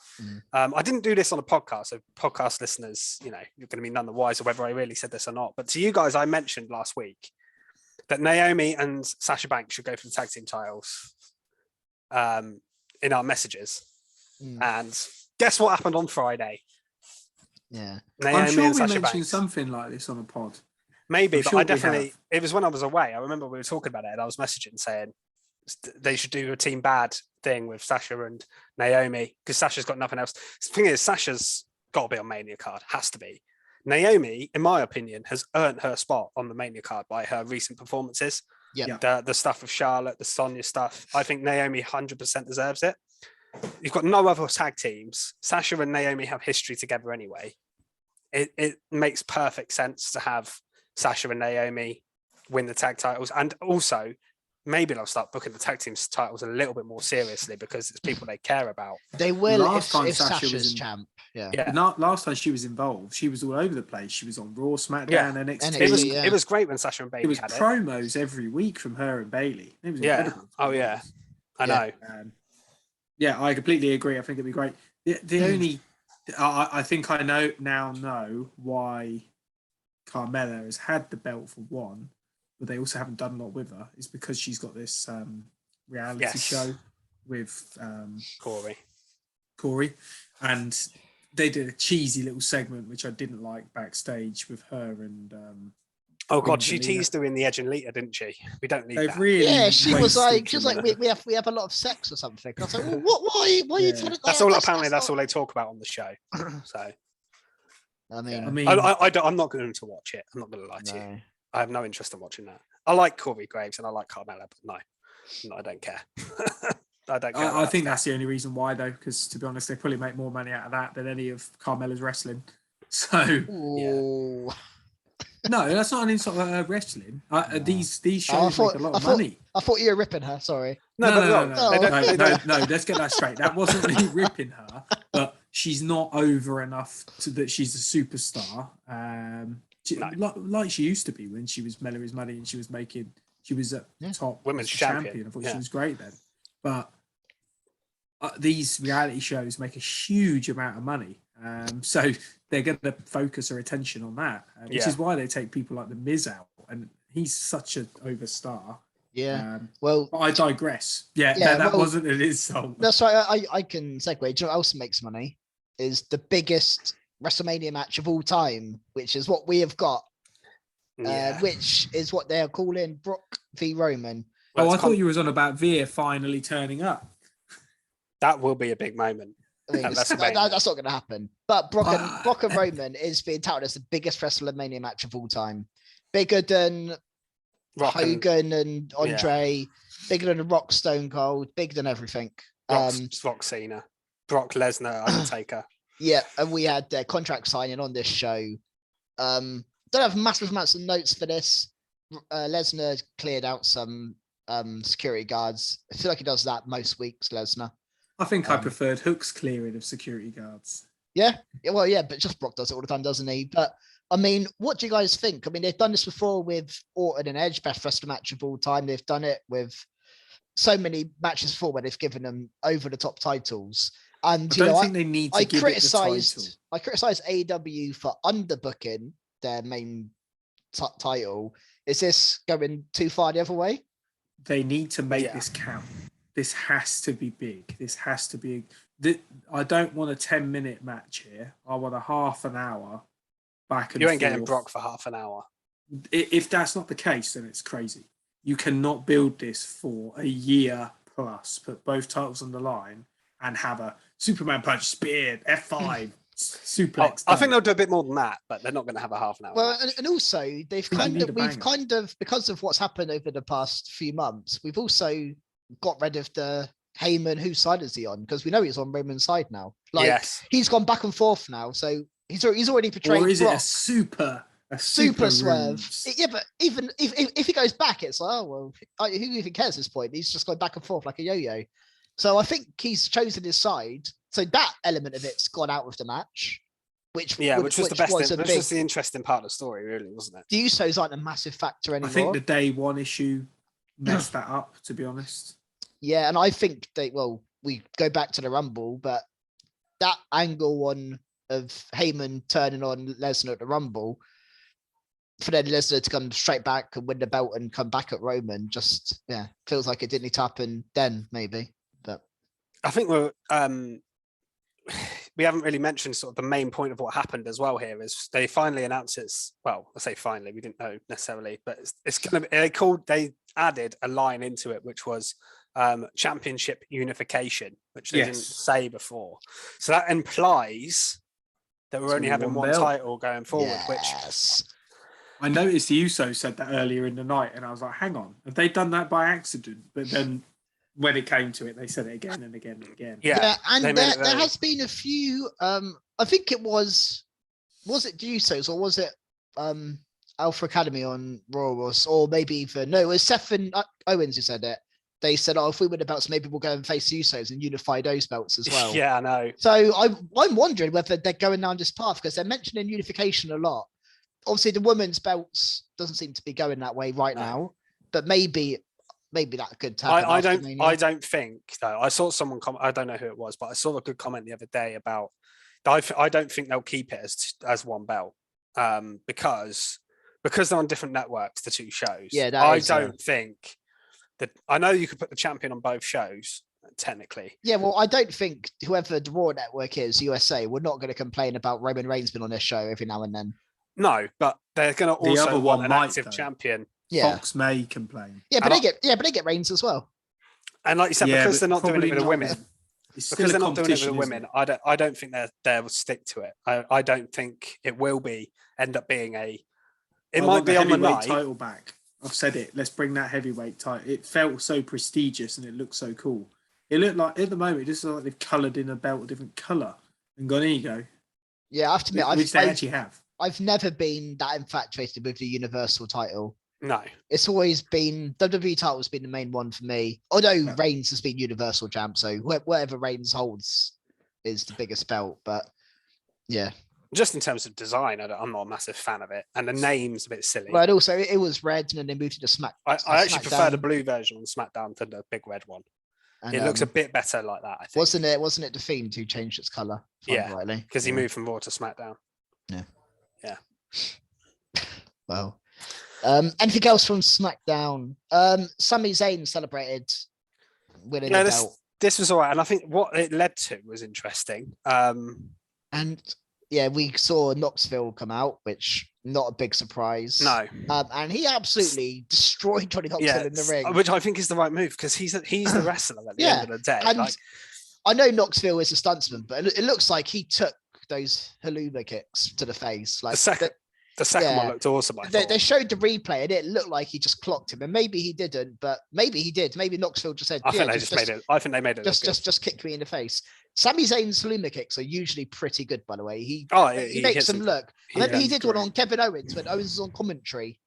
I didn't do this on a podcast, so podcast listeners, you're going to be none the wiser whether I really said this or not. But to you guys, I mentioned last week that Naomi and Sasha Banks should go for the tag team titles in our messages. And guess what happened on Friday? Yeah, Naomi I'm sure we mentioned Banks. Something like this on a pod. Maybe, but I definitely. It was when I was away. I remember we were talking about it, and I was messaging saying they should do a team bad thing with Sasha and Naomi because Sasha's got nothing else. The thing is, Sasha's got to be on Mania card. Has to be. Naomi, in my opinion, has earned her spot on the Mania card by her recent performances. Yeah, the stuff with Charlotte, the Sonya stuff. I think Naomi 100% deserves it. You've got no other tag teams. Sasha and Naomi have history together anyway. It makes perfect sense to have Sasha and Naomi win the tag titles. And also, maybe they'll start booking the tag team titles a little bit more seriously because it's people they care about. They will if Sasha's champ. Yeah. Last time she was involved, she was all over the place. She was on Raw, SmackDown, NXT. It was great when Sasha and Bayley had it. It was promos every week from her and Bayley. It was incredible. Oh, yeah. I know. I completely agree. I think it'd be great. The only I think I know why Carmella has had the belt for one, but they also haven't done a lot with her. Is because she's got this reality show with Corey, and they did a cheesy little segment which I didn't like backstage with her and. Oh God, she teased her in the Edge and Lita, didn't she? We don't need that. Really yeah, she was like we have a lot of sex or something. I was like, well, why are you telling That's all. Apparently, that's all they talk about on the show. So, I mean, I'm not going to watch it. I'm not going to lie to you. I have no interest in watching that. I like Corey Graves and I like Carmella, but no, I don't care. I don't care. I think that's the only reason why, though, because to be honest, they probably make more money out of that than any of Carmella's wrestling. So, yeah. No, that's not an insult at wrestling. These shows make a lot of money. I thought you were ripping her. Sorry. No. Let's get that straight. That wasn't me ripping her, but she's not over enough that she's a superstar. Like she used to be when she was Melody's Money and she was at top women's champion. I thought she was great then. But these reality shows make a huge amount of money. So they're going to focus their attention on that, which is why they take people like The Miz out, and he's such an overstar. Yeah. But I digress. That wasn't an insult. That's right. I can segue. Do you know what else makes money? Is the biggest WrestleMania match of all time, which is what we have got, which is what they're calling Brock v Roman. Well, I thought you was on about Veer finally turning up. That will be a big moment. I mean, that's not going to happen. But Brock and Roman is being touted as the biggest WrestleMania match of all time. Bigger than Hogan and Andre, bigger than Rock, Stone Cold, bigger than everything. Rock Cena, Brock Lesnar, Undertaker. Yeah, and we had their contract signing on this show. Don't have massive amounts of notes for this. Lesnar cleared out some security guards. I feel like he does that most weeks, Lesnar. I think I preferred Hook's clearing of security guards. Yeah, but just Brock does it all the time, doesn't he? But I mean, what do you guys think? I mean, they've done this before with Orton and Edge, best wrestling match of all time. They've done it with so many matches before where they've given them over the top titles. And I don't think they need to give it the title. I criticized AEW for underbooking their main title. Is this going too far the other way? They need to make this count. This has to be big. This has to be. I don't want a 10-minute match here. I want a half an hour back and forth. You ain't getting Brock for half an hour. If that's not the case, then it's crazy. You cannot build this for a year plus, put both titles on the line, and have a Superman punch, spear, F5, suplex. I think they'll do a bit more than that, but they're not going to have a half an hour. Well, and also we've kind of because of what's happened over the past few months, we've also got rid of the Heyman. Whose side is he on? Because we know he's on Roman's side now. He's gone back and forth now, so he's already portrayed. Or is Brock. It a super swerve? Yeah, but even if he goes back, it's like, oh well, who even cares at this point? He's just going back and forth like a yo-yo. So I think he's chosen his side. So that element of it's gone out with the match, which was the best. Which was the interesting part of the story, really, wasn't it? The Usos aren't a massive factor anymore. I think the day one issue messed that up, to be honest. Yeah, and I think we go back to the Rumble, but that angle one of Heyman turning on Lesnar at the Rumble, for then Lesnar to come straight back and win the belt and come back at Roman, just feels like it didn't need to happen then, maybe. But I think we haven't really mentioned sort of the main point of what happened as well here is they finally announced I say finally, we didn't know necessarily, but it's going to they added a line into it, which was championship unification, which they didn't say before. So that implies that we're only having one title going forward, which I noticed the Usos said that earlier in the night, and I was like, hang on, have they done that by accident? But then when it came to it, they said it again and again and again. Yeah, and there has been a few. I think it was it the Usos or was it Alpha Academy on Raw or maybe even it was Seth and Owens who said it. They said, "Oh, if we win the belts, maybe we'll go and face Usos and unify those belts as well." Yeah, I know. So I'm wondering whether they're going down this path because they're mentioning unification a lot. Obviously, the women's belts doesn't seem to be going that way right now, but maybe that could happen. I don't think though. I saw someone comment. I don't know who it was, but I saw a good comment the other day about I don't think they'll keep it as one belt because they're on different networks, the two shows. Yeah, I don't think that. I know you could put the champion on both shows technically. Yeah, well, I don't think whoever the Raw network is, USA, we're not going to complain about Roman Reigns being on their show every now and then. No, but they're going to also want an active champion. Yeah. Fox may complain. Yeah, but they get Reigns as well. And like you said, because they're not doing it with the women. Because they're not doing it with the women, I don't think they'll stick to it. I don't think it will end up being It might be on the night. Title back. I've said it. Let's bring that heavyweight title. It felt so prestigious and it looked so cool. It looked like at the moment it just looked like they've coloured in a belt a different colour and gone, here you go. Yeah, I have to admit, which they actually have. I've never been that infatuated with the Universal title. No, it's always been WWE title has been the main one for me. Although Reigns has been Universal champ, so whatever Reigns holds is the biggest belt. But yeah, just in terms of design, I'm not a massive fan of it, and the name's a bit silly. But also, it was red, and then they moved it to Smack. I actually prefer the blue version on SmackDown to the big red one. And, it looks a bit better like that. I think. Wasn't it the Fiend who changed its color? Yeah, because he moved from Raw to SmackDown. Yeah. Well. Anything else from SmackDown? Sami Zayn celebrated winning the belt. This was all right, and I think what it led to was interesting. And yeah, we saw Knoxville come out, which not a big surprise. No. And he absolutely destroyed Johnny Knoxville in the ring, which I think is the right move because he's the wrestler at the end of the day. And I know Knoxville is a stuntsman, but it looks like he took those Haluma kicks to the face. Like the second one looked awesome. They showed the replay and it looked like he just clocked him, and maybe he didn't, but maybe he did. Maybe Knoxville just said, I think they made it. Just kick me in the face. Sami Zayn's Haluma kicks are usually pretty good, by the way. He makes them look. Maybe he did one on Kevin Owens when Owens was on commentary.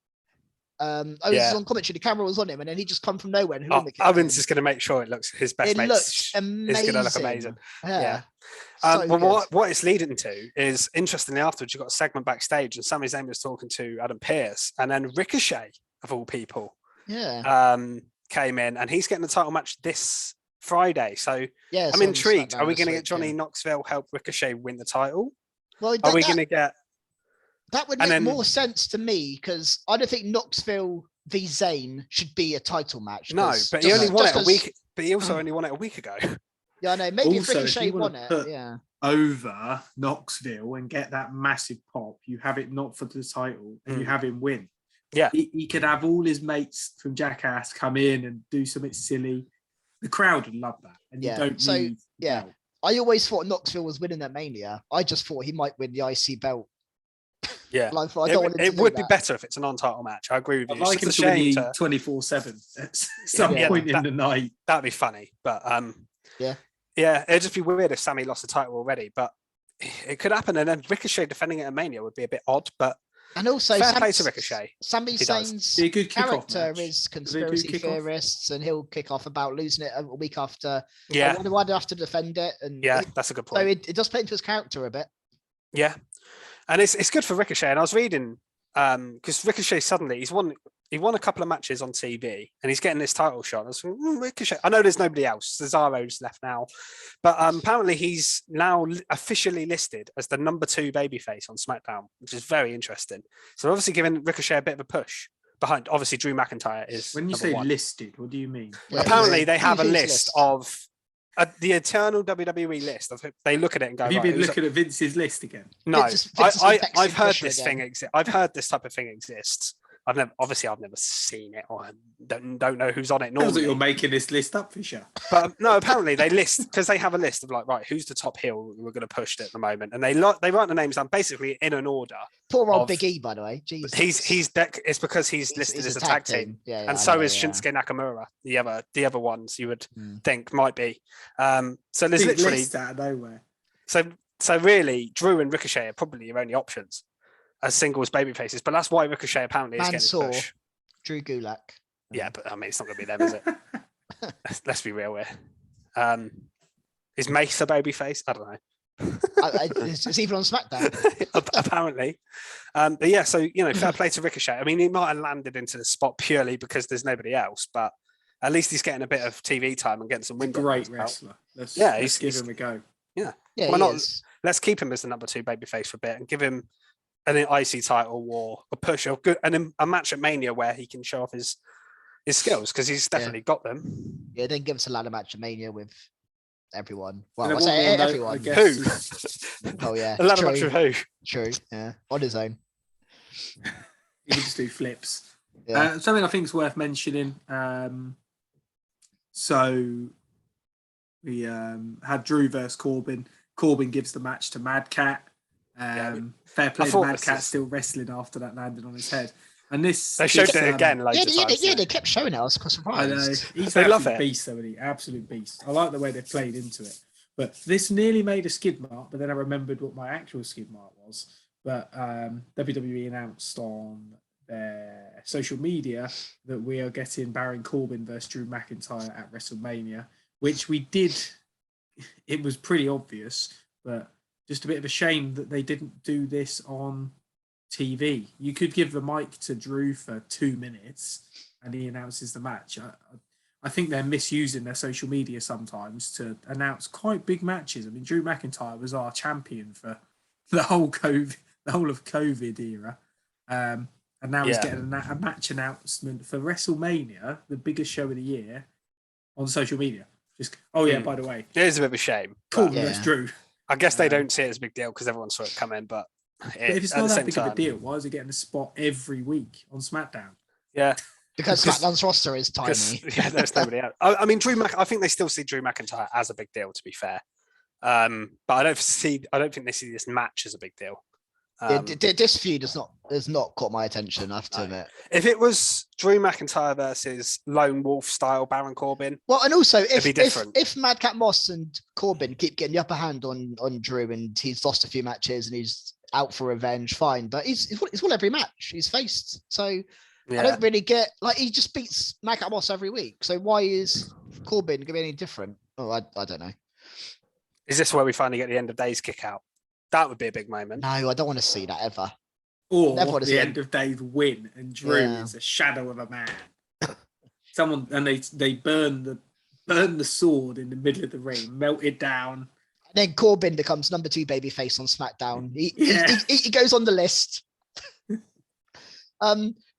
Owens was on commentary, the camera was on him, and then he just come from nowhere and Haluma kicked Owens is going to make sure it looks his best. It looks amazing. It's going to look amazing. Yeah. What it's leading to is, interestingly, afterwards you got a segment backstage, and Sami Zayn was talking to Adam Pearce, and then Ricochet, of all people, came in, and he's getting the title match this Friday. So I'm intrigued. Are we going to get Johnny Knoxville help Ricochet win the title? Well, are we going to get? That would make more sense to me, because I don't think Knoxville v Zayn should be a title match. No, but he only won it a week. But he also only won it a week ago. Yeah, I know. Maybe also, if Ricochet won it, over Knoxville and get that massive pop, you have it not for the title, and you have him win. Yeah, he could have all his mates from Jackass come in and do something silly. The crowd would love that, and you don't need. Yeah, I always thought Knoxville was winning that Mania. I just thought he might win the IC belt. Yeah, it would be better if it's a non-title match. I agree with you. I'd like him to win 24/7 at some point in the night. That'd be funny, but yeah, it'd just be weird if Sammy lost the title already. But it could happen, and then Ricochet defending it at Mania would be a bit odd. But and also, fair play to Ricochet. Sami Zayn's character is conspiracy theorists, and he'll kick off about losing it a week after. Yeah, why do I have to defend it? And that's a good point. So it does play into his character a bit. Yeah. And it's good for Ricochet. And I was reading because Ricochet suddenly he won a couple of matches on TV and he's getting this title shot. I was thinking, Ricochet. I know there's nobody else. Cesaro's left now, but apparently he's now officially listed as the number 2 babyface on SmackDown, which is very interesting. So obviously giving Ricochet a bit of a push behind. Obviously Drew McIntyre is. When you say listed, what do you mean? Yeah, apparently they have a list of. The eternal WWE list. They look at it and go. Have you been looking at Vince's list again? No, I've heard this thing. I've heard this type of thing exists. I've never seen it, or don't know who's on it. Normally, you're making this list up, Fisher. But no, apparently they list because they have a list of like, right, who's the top heel we're going to push at the moment, and they write the names down basically in an order. Poor old Big E, by the way. Jesus. It's because he's listed as a tag team, and so is Shinsuke Nakamura. The other ones you would think might be. So there's literally out of nowhere. So really, Drew and Ricochet are probably your only options as singles baby faces, but that's why Ricochet apparently is getting a push. Drew Gulak. Yeah, but I mean, it's not going to be them, is it? Let's be real here. Is Mace a baby face? I don't know. It's even on SmackDown. Apparently. But yeah, so, fair play to Ricochet. I mean, he might have landed into the spot purely because there's nobody else, but at least he's getting a bit of TV time and getting some win. Great wrestler. Let's give him a go. Yeah. Yeah, Why not? let's keep him as the number 2 babyface for a bit and give him an IC title or a push or good and a match at Mania where he can show off his skills because he's definitely got them. Yeah, then give us a ladder match at Mania with everyone. And Well, I say everyone. Who? Oh yeah, A ladder match with who? True. Yeah, on his own. You can just do flips. Yeah. Something I think is worth mentioning. So we had Drew versus Corbin. Corbin gives the match to Mad Cat. Fair play to Mad Cat, still wrestling after that landed on his head. And they showed it again loads of times. Yeah, they kept showing it. I was surprised. I know. He's they love it. Beast, though, isn't he? Absolute beast. I like the way they played into it. But this nearly made a skid mark, but then I remembered what my actual skid mark was. But WWE announced on their social media that we are getting Baron Corbin versus Drew McIntyre at WrestleMania, which we did. It was pretty obvious, but just a bit of a shame that they didn't do this on TV. You could give the mic to Drew for 2 minutes and he announces the match. I think they're misusing their social media sometimes to announce quite big matches. I mean, Drew McIntyre was our champion for the whole of COVID era. And now he's getting a match announcement for WrestleMania, the biggest show of the year, on social media. Just, by the way. It is a bit of a shame. Cool, that's Drew. I guess they don't see it as a big deal because everyone saw it coming, but if it's not that big of a deal, why is he getting a spot every week on SmackDown? Yeah. Because SmackDown's roster is tiny. Yeah, there's nobody else. I mean, I think they still see Drew McIntyre as a big deal, to be fair. But I don't think they see this match as a big deal. This feud has not caught my attention, I have to admit. If it was Drew McIntyre versus Lone Wolf style Baron Corbin, well, and also if Madcap Moss and Corbin keep getting the upper hand on Drew and he's lost a few matches and he's out for revenge, fine. But he's won every match he's faced, so I don't really get he just beats Madcap Moss every week. So why is Corbin going to be any different? Oh, I don't know. Is this where we finally get the end of days kick out? That would be a big moment. No, I don't want to see that ever. Or the end of days win and Drew is a shadow of a man. Someone and they burn the sword in the middle of the ring, melt it down. And then Corbin becomes number 2 babyface on SmackDown. He goes on the list.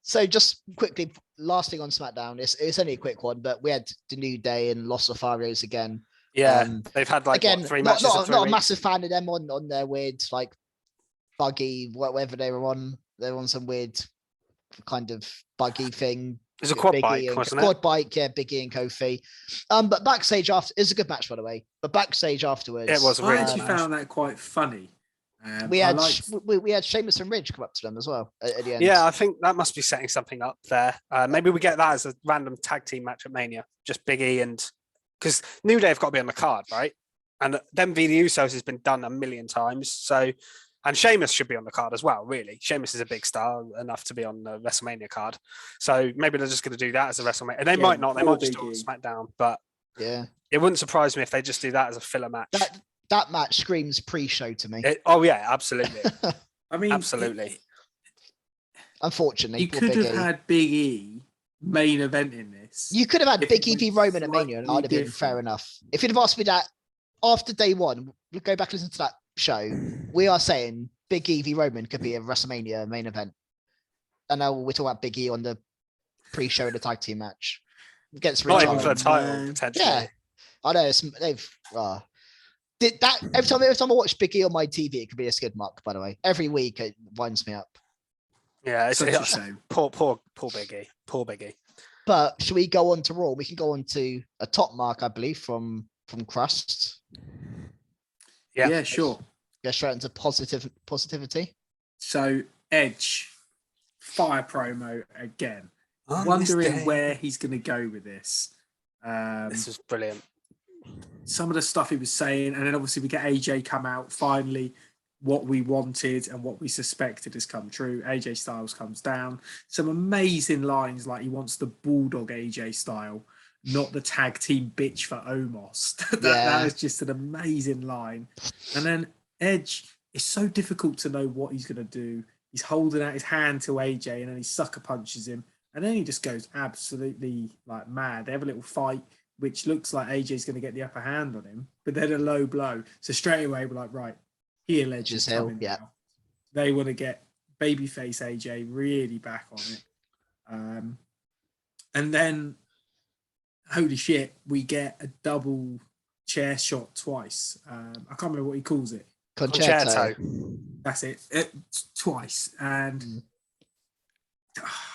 So just quickly, last thing on SmackDown, it's only a quick one, but we had the New Day and Los Lotharios again. Yeah, they've had again, 3 matches. Not a massive fan of them on their weird buggy, whatever they were on. They were on some weird kind of buggy thing. It was a quad bike, wasn't it? Quad bike, yeah, Big E and Kofi. But backstage after, it was a good match, by the way. But backstage afterwards, it was. I actually found that quite funny. We had Sheamus and Ridge come up to them as well at the end. Yeah, I think that must be setting something up there. Maybe we get that as a random tag team match at Mania, just Big E and. Because New Day have got to be on the card, right? And them v the Usos has been done a million times. So, and Sheamus should be on the card as well, really. Sheamus is a big star enough to be on the WrestleMania card. So maybe they're just going to do that as a WrestleMania. And they might not. They might just do it on SmackDown. But it wouldn't surprise me if they just do that as a filler match. That match screams pre-show to me. Absolutely. I mean, absolutely. Unfortunately, you could have had Big E main event in this. You could have had Big E v Roman at Mania and I'd have been fair enough. If you'd have asked me that after day one, we'll go back and listen to that show. We are saying Big E v Roman could be a WrestleMania main event. And now we're talking about Big E on the pre-show of the tag team match. Against Not even for the title, potentially. Yeah. I know they've did that every time I watch Big E on my TV, it could be a skid mark, by the way. Every week it winds me up. Yeah, it's a shame. Poor Big E. Poor Big E. But should we go on to Raw? We can go on to a top mark, I believe, from Crust. Yeah, sure. Go straight into positivity. So Edge, fire promo again. Wondering where he's going to go with this. This is brilliant. Some of the stuff he was saying, and then obviously we get AJ come out finally. What we wanted and what we suspected has come true. AJ Styles comes down. Some amazing lines like he wants the Bulldog AJ style, not the tag team bitch for Omos. That is just an amazing line. And then Edge, it's so difficult to know what he's going to do. He's holding out his hand to AJ and then he sucker punches him. And then he just goes absolutely mad. They have a little fight, which looks like AJ's going to get the upper hand on him, but then a low blow. So straight away we're like, right, heel Edge is Hill, coming now. They want to get babyface AJ really back on it. And then, holy shit, we get a double chair shot twice. I can't remember what he calls it. Concerto. That's it. Twice. And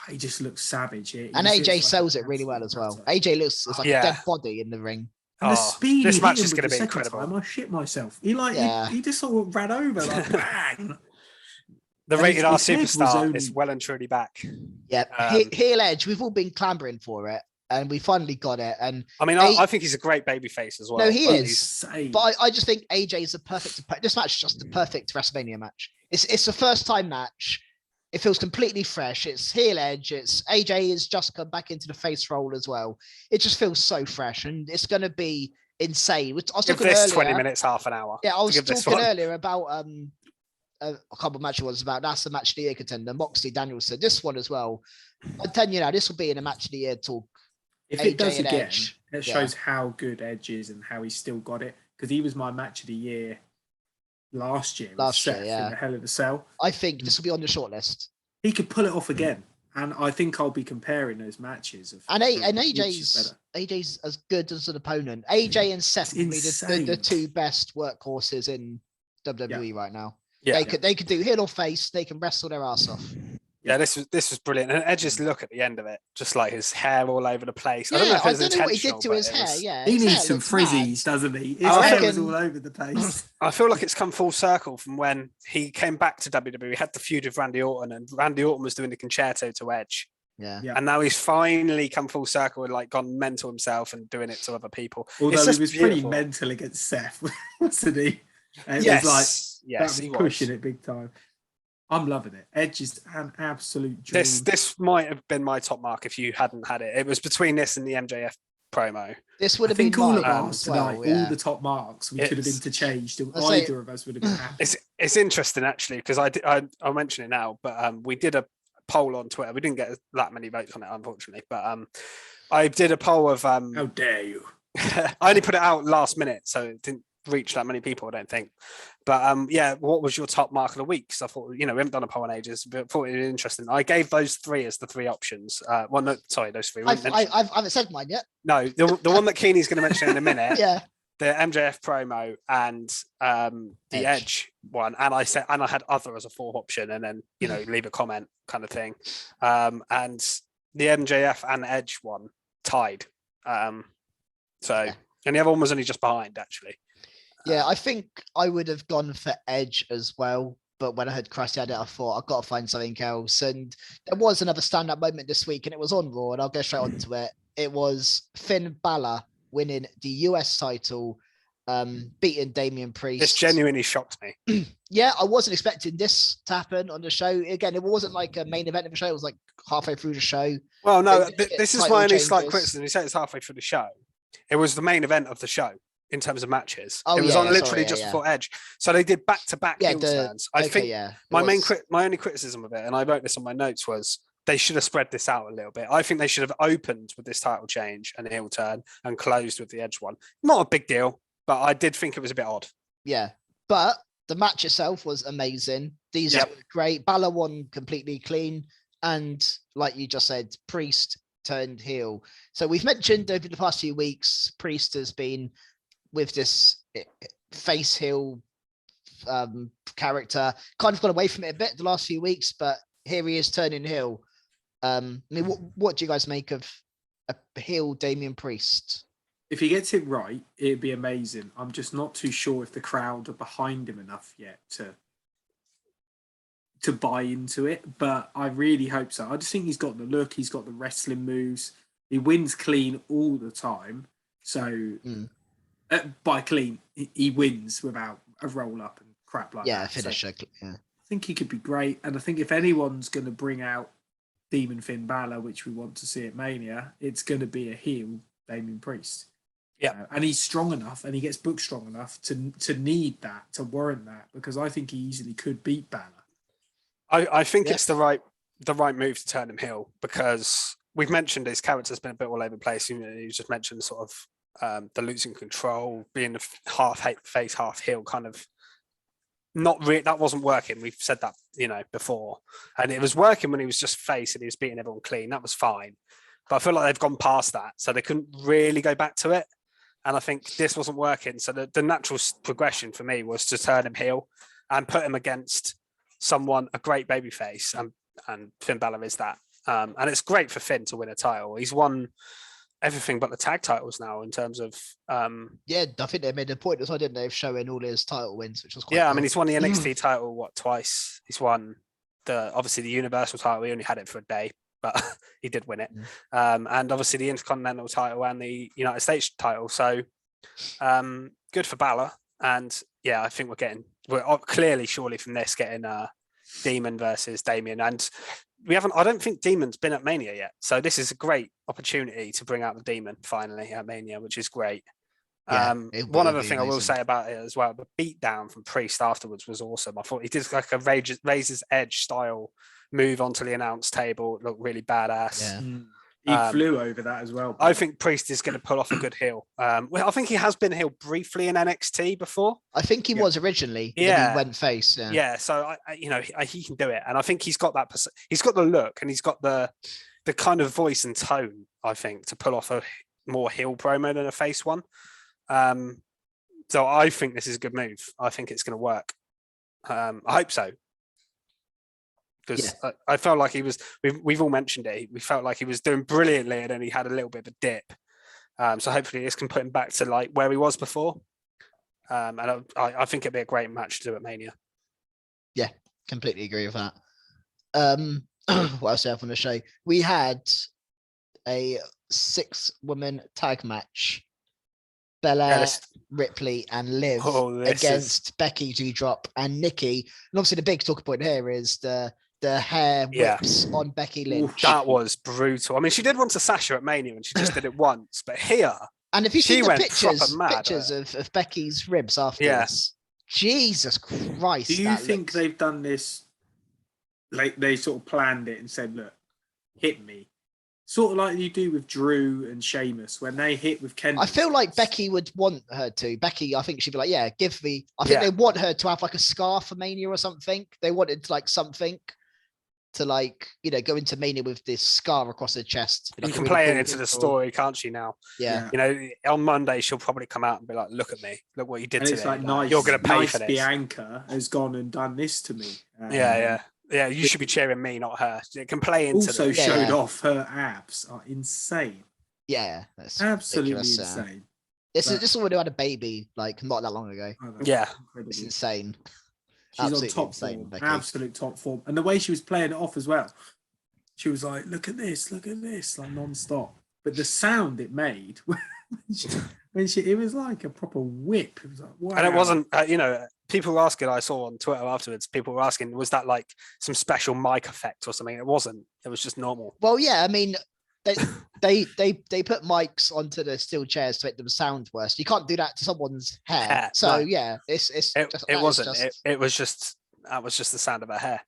he just looks savage. And AJ sells it really well as well. AJ looks like a dead body in the ring. And the speed this match is going to be incredible. Time, I shit myself. He just sort of ran over like bang. The rated R superstar is well and truly back. Yeah, heel Edge. We've all been clambering for it, and we finally got it. And I mean, I think he's a great babyface as well. No, he is. But I just think AJ is a perfect. This match is just the perfect WrestleMania match. It's a first time match. It feels completely fresh. It's heel Edge. It's AJ has just come back into the face role as well. It just feels so fresh, and it's going to be insane. I was talking earlier, 20 minutes, half an hour. Yeah, I was talking earlier about a couple of matches was about that's the match of the year contender. Moxley Danielson, this one as well. I'm telling you now, this will be in a match of the year talk. If AJ it does again, Edge, it shows how good Edge is and how he's still got it. Because he was my match of the year last year. Last year, in the Hell in a Cell. I think this will be on the short list. He could pull it off again, and I think I'll be comparing those matches. And AJ's as good as an opponent. AJ and Seth will be the two best workhorses in WWE right now. Yeah, they could do heel or face. They can wrestle their ass off. Yeah, this was brilliant. And Edge's look at the end of it, just like his hair all over the place. Yeah, I don't know if it was what he did to his hair. Yeah, he needs some frizzies, doesn't he? His hair was all over the place. I feel like it's come full circle from when he came back to WWE. He had the feud with Randy Orton, and Randy Orton was doing the concerto to Edge. Yeah. And now he's finally come full circle and like gone mental himself and doing it to other people. Although he was pretty mental against Seth, wasn't he? And it was like pushing it big time. I'm loving it. Edge is an absolute dream. This might have been my top mark if you hadn't had it. It was between this and the MJF promo. This would have been all of ours tonight. All the top marks we could have interchanged. Either of us would have been happy. It's interesting actually because I'll mention it now, but we did a poll on Twitter. We didn't get that many votes on it, unfortunately. But I did a poll of how dare you? I only put it out last minute, so it didn't reach that many people, I don't think. But what was your top mark of the week? Because I thought, we haven't done a poll in ages, but I thought it was interesting. I gave those three as the three options. Those three. I haven't said mine yet. No, the one that Keeney's going to mention in a minute. Yeah. The MJF promo and the Edge one, and I had other as a fourth option, and then leave a comment kind of thing. And the MJF and Edge one tied. And the other one was only just behind actually. Yeah, I think I would have gone for Edge as well. But when I heard Christy had it, I thought I've got to find something else. And there was another stand-up moment this week, and it was on Raw, and I'll go straight onto it. It was Finn Balor winning the US title, beating Damien Priest. This genuinely shocked me. Yeah, I wasn't expecting this to happen on the show. Again, it wasn't like a main event of the show. It was like halfway through the show. Well, no, this is my only slight criticism. You say it's halfway through the show. It was the main event of the show. In terms of matches, it was on literally just before Edge, so they did back-to-back heel turns. I think my only criticism of it, and I wrote this on my notes, was they should have spread this out a little bit. I think they should have opened with this title change and heel turn and closed with the Edge one. Not a big deal, but I did think it was a bit odd. Yeah, but the match itself was amazing. These were great. Balor won completely clean, and like you just said, Priest turned heel. So we've mentioned over the past few weeks, Priest has been with this face heel character, kind of got away from it a bit the last few weeks, but here he is turning heel. I mean, what do you guys make of a heel Damien Priest? If he gets it right, it'd be amazing. I'm just not too sure if the crowd are behind him enough yet to buy into it, but I really hope so. I just think he's got the look, he's got the wrestling moves, he wins clean all the time, so... by clean, he wins without a roll up and crap like that. Yeah, finisher. So I think he could be great. And I think if anyone's going to bring out Demon Finn Balor, which we want to see at Mania, it's going to be a heel Damien Priest. Yeah. And he's strong enough and he gets booked strong enough to need that, to warrant that, because I think he easily could beat Balor. I think it's the right move to turn him heel, because we've mentioned his character's been a bit all over the place. You just mentioned sort of the losing control, being a half face, half heel kind of that wasn't working. We've said that, before, and it was working when he was just face and he was beating everyone clean. That was fine, but I feel like they've gone past that, so they couldn't really go back to it. And I think this wasn't working. So the natural progression for me was to turn him heel and put him against someone, a great babyface, and Finn Balor is that. And it's great for Finn to win a title. He's won everything but the tag titles now in terms of I think they made a point as well, didn't they, of showing all his title wins, which was quite cool. I cool. mean, he's won the NXT title twice. He's won obviously the Universal title. He only had it for a day, but he did win it. And obviously the Intercontinental title and the United States title. So good for Balor. And I think we're clearly surely from this getting Demon versus Damien. And I don't think Demon's been at Mania yet. So this is a great opportunity to bring out the Demon finally at Mania, which is great. One other thing I will say about it as well, the beatdown from Priest afterwards was awesome. I thought he did like a Razor's Edge style move onto the announce table. It looked really badass. He flew over that as well. I think Priest is going to pull off a good heel. I think he has been heel briefly in NXT before. I think he was originally. Then he went face. So he can do it, and I think he's got that. He's got the look, and he's got the kind of voice and tone. I think to pull off a more heel promo than a face one. So I think this is a good move. I think it's going to work. I hope so. Because I felt like he was, we've all mentioned it, we felt like he was doing brilliantly and then he had a little bit of a dip. So hopefully this can put him back to like where he was before. And I think it'd be a great match to do at Mania. Yeah, completely agree with that. What else do I have on the show? We had a 6-woman tag match. Belair, Ripley, and Liv against Becky, Doudrop, and Nikki. And obviously the big talking point here is the hair whips on Becky Lynch. That was brutal. I mean, she did one to Sasha at Mania and she just did it once, but here, and if you see the pictures of Becky's ribs after this, Jesus Christ. Do you think they've done this, like they sort of planned it and said, look, hit me? Sort of like you do with Drew and Sheamus when they hit with Kendall. I feel like Becky would want her to. Becky, I think she'd be like, give me. I think they want her to have like a scar for Mania or something. They wanted like something to like, go into Mania with this scar across her chest. You can play it into the story, can't she now? Yeah. On Monday, she'll probably come out and be like, look at me. Look what you did to me. Like, nice, you're going to pay for this. Bianca has gone and done this to me. Yeah, you should be cheering me, not her. It can play into also showed off her abs are insane. Yeah, that's absolutely insane. This is when they had a baby like not that long ago. It's insane. She's absolutely on top insane, form, absolute top form, and the way she was playing it off as well. She was like, "Look at this, like non-stop." But the sound it made it was like a proper whip. It was like, wow. And it wasn't, people were asking, I saw on Twitter afterwards, people were asking, was that like some special mic effect or something? It wasn't. It was just normal. Well, yeah, I mean, they put mics onto the steel chairs to make them sound worse. You can't do that to someone's hair. So yeah, it was just the sound of her hair.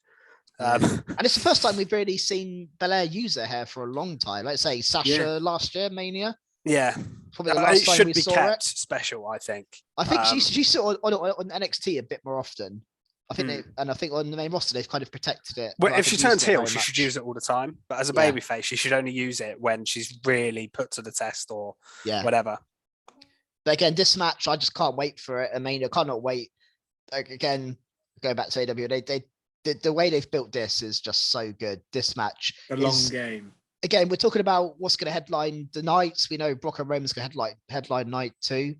And it's the first time we've really seen Belair use her hair for a long time. Let's say Sasha last year, Mania. Yeah, probably the last time we saw it. Special, I think. I think she's sort of on NXT a bit more often. I think I think on the main roster they've kind of protected it. Well, if she turns heel, she should use it all the time. But as a babyface, she should only use it when she's really put to the test or whatever. But again, this match, I just can't wait for it. I mean, I cannot wait. Like, again, going back to AEW, the way they've built this is just so good. This match, a long game. Again, we're talking about what's going to headline the nights. We know Brock and Roman's going to headline night 2.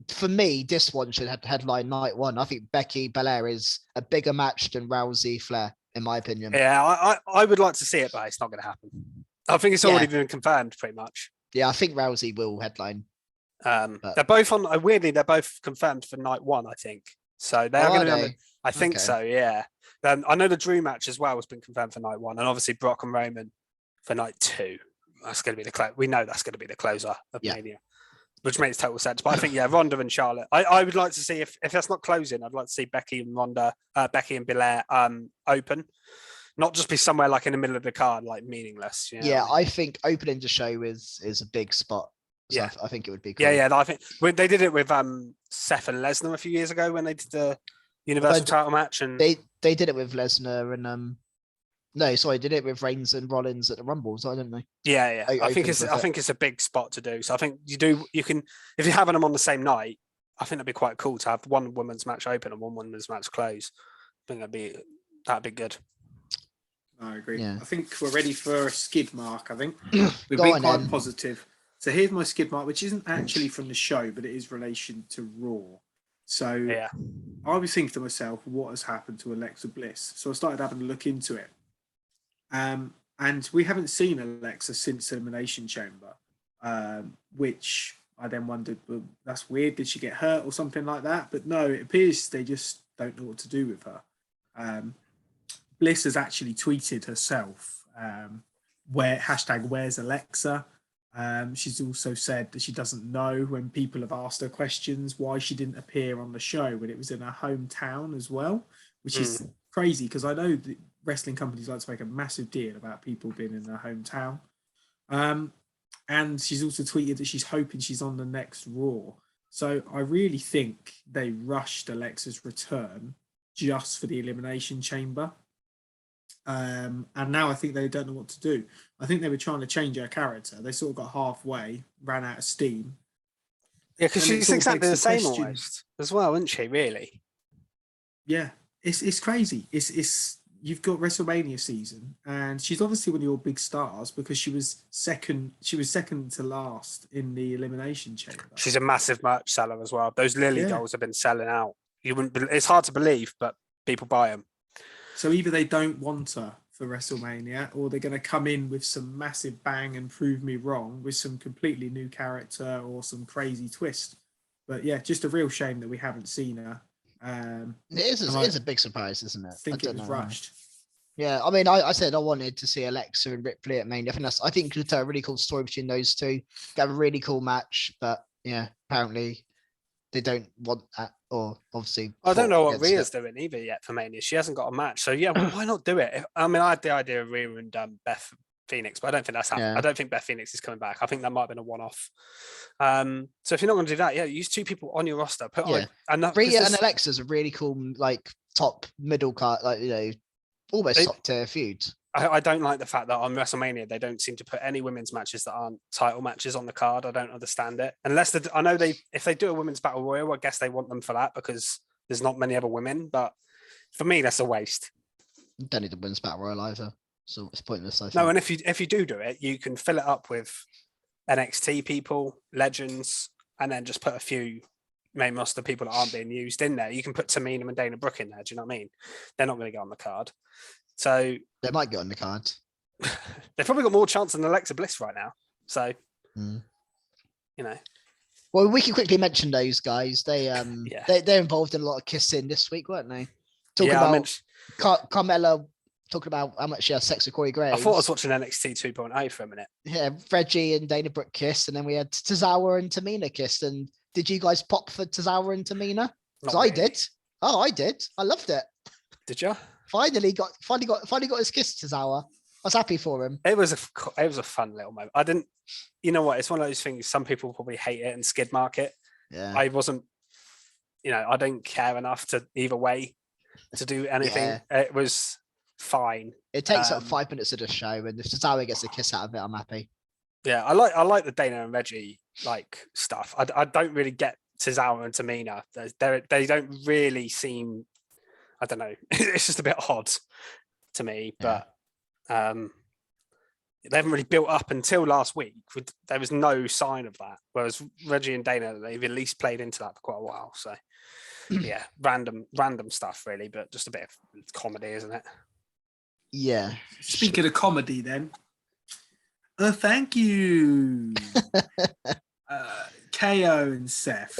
For me, this one should headline night 1. I think Becky Belair is a bigger match than Rousey Flair, in my opinion. Yeah, I would like to see it, but it's not going to happen. I think it's already been confirmed, pretty much. Yeah, I think Rousey will headline. They're both on. Weirdly, they're both confirmed for night 1. I think so. They are going to be. I think so. Yeah. I know the Drew match as well has been confirmed for night 1, and obviously Brock and Roman for night 2. That's going to be we know that's going to be the closer of Mania, which makes total sense. But I think Ronda and Charlotte. I would like to see if that's not closing, I'd like to see Becky and Belair open, not just be somewhere like in the middle of the card, like meaningless. Yeah, I think opening the show is a big spot. So I think it would be cool. Yeah. I think they did it with Seth and Lesnar a few years ago when they did the Universal title match, and they did it with Lesnar and no, sorry, did it with Reigns and Rollins at the Rumble, so didn't they? Yeah. I think it's a big spot to do. So I think you can if you're having them on the same night, I think that'd be quite cool to have one women's match open and one women's match close. I think that'd be good. I agree. Yeah. I think we're ready for a skid mark. I think we've been quite positive. So here's my skid mark, which isn't actually from the show, but it is relation to Raw. So yeah. I was thinking to myself, what has happened to Alexa Bliss? So I started having a look into it. And we haven't seen Alexa since Elimination Chamber, which I then wondered, well, that's weird. Did she get hurt or something like that? But no, it appears they just don't know what to do with her. Bliss has actually tweeted herself, where's Alexa? She's also said that she doesn't know when people have asked her questions why she didn't appear on the show when it was in her hometown as well, which is crazy because I know that wrestling companies like to make a massive deal about people being in their hometown. And she's also tweeted that she's hoping she's on the next Raw. So I really think they rushed Alexa's return just for the Elimination Chamber. And now I think they don't know what to do. I think they were trying to change her character. They sort of got halfway, ran out of steam. Yeah, because she's exactly the same almost as well, isn't she, really? Yeah, it's crazy. It's you've got WrestleMania season, and she's obviously one of your big stars because she was second to last in the Elimination Chamber. She's a massive merch seller as well. Those Lily dolls have been selling out. It's hard to believe, but people buy them. So either they don't want her for WrestleMania, or they're going to come in with some massive bang and prove me wrong with some completely new character or some crazy twist. But yeah, just a real shame that we haven't seen her. It is a big surprise, isn't it? I think it was rushed. Yeah, I mean, I said I wanted to see Alexa and Ripley at Mania. I think could tell a really cool story between those two. Have a really cool match, but yeah, apparently they don't want that. Or obviously, I don't know what Rhea's doing either yet for Mania. She hasn't got a match, so yeah, why not do it? I mean, I had the idea of Rhea and Beth Phoenix, but I don't think that's happening. Yeah. I don't think Beth Phoenix is coming back. I think that might have been a one-off. So if you're not going to do that, use two people on your roster. Rhea and Alexa's a really cool, like top middle card, like almost top tier feud. I don't like the fact that on WrestleMania they don't seem to put any women's matches that aren't title matches on the card. I don't understand it. Unless I know if they do a women's battle royal, I guess they want them for that because there's not many other women. But for me, that's a waste. You don't need the women's battle royal either, so it's pointless. No, and if you do it, you can fill it up with NXT people, legends, and then just put a few main roster people that aren't being used in there. You can put Tamina and Dana Brooke in there. Do you know what I mean? They're not going to get on the card. So they might get on the card. They've probably got more chance than Alexa Bliss right now. So, Well, we can quickly mention those guys. They're involved in a lot of kissing this week, weren't they? Talking about Carmella talking about how much she has sex with Corey Graves. I thought I was watching NXT 2.0 for a minute. Yeah, Reggie and Dana Brooke kissed, and then we had Cesaro and Tamina kissed. And did you guys pop for Cesaro and Tamina? Because I did. Oh, I did. I loved it. Did you? Finally got his kiss, Cesaro. I was happy for him. It was a fun little moment. I didn't, you know what? It's one of those things. Some people probably hate it and skid mark it. Yeah. I wasn't, I didn't care enough to either way to do anything. Yeah. It was fine. It takes up 5 minutes of the show, and if Cesaro gets a kiss out of it, I'm happy. Yeah, I like the Dana and Reggie stuff. I don't really get Cesaro and Tamina. They don't really seem. I don't know. It's just a bit odd to me, but they haven't really built up until last week. There was no sign of that. Whereas Reggie and Dana, they've at least played into that for quite a while. So yeah, random stuff really, but just a bit of comedy, isn't it? Yeah. Speaking of comedy, then, thank you, KO and Seth.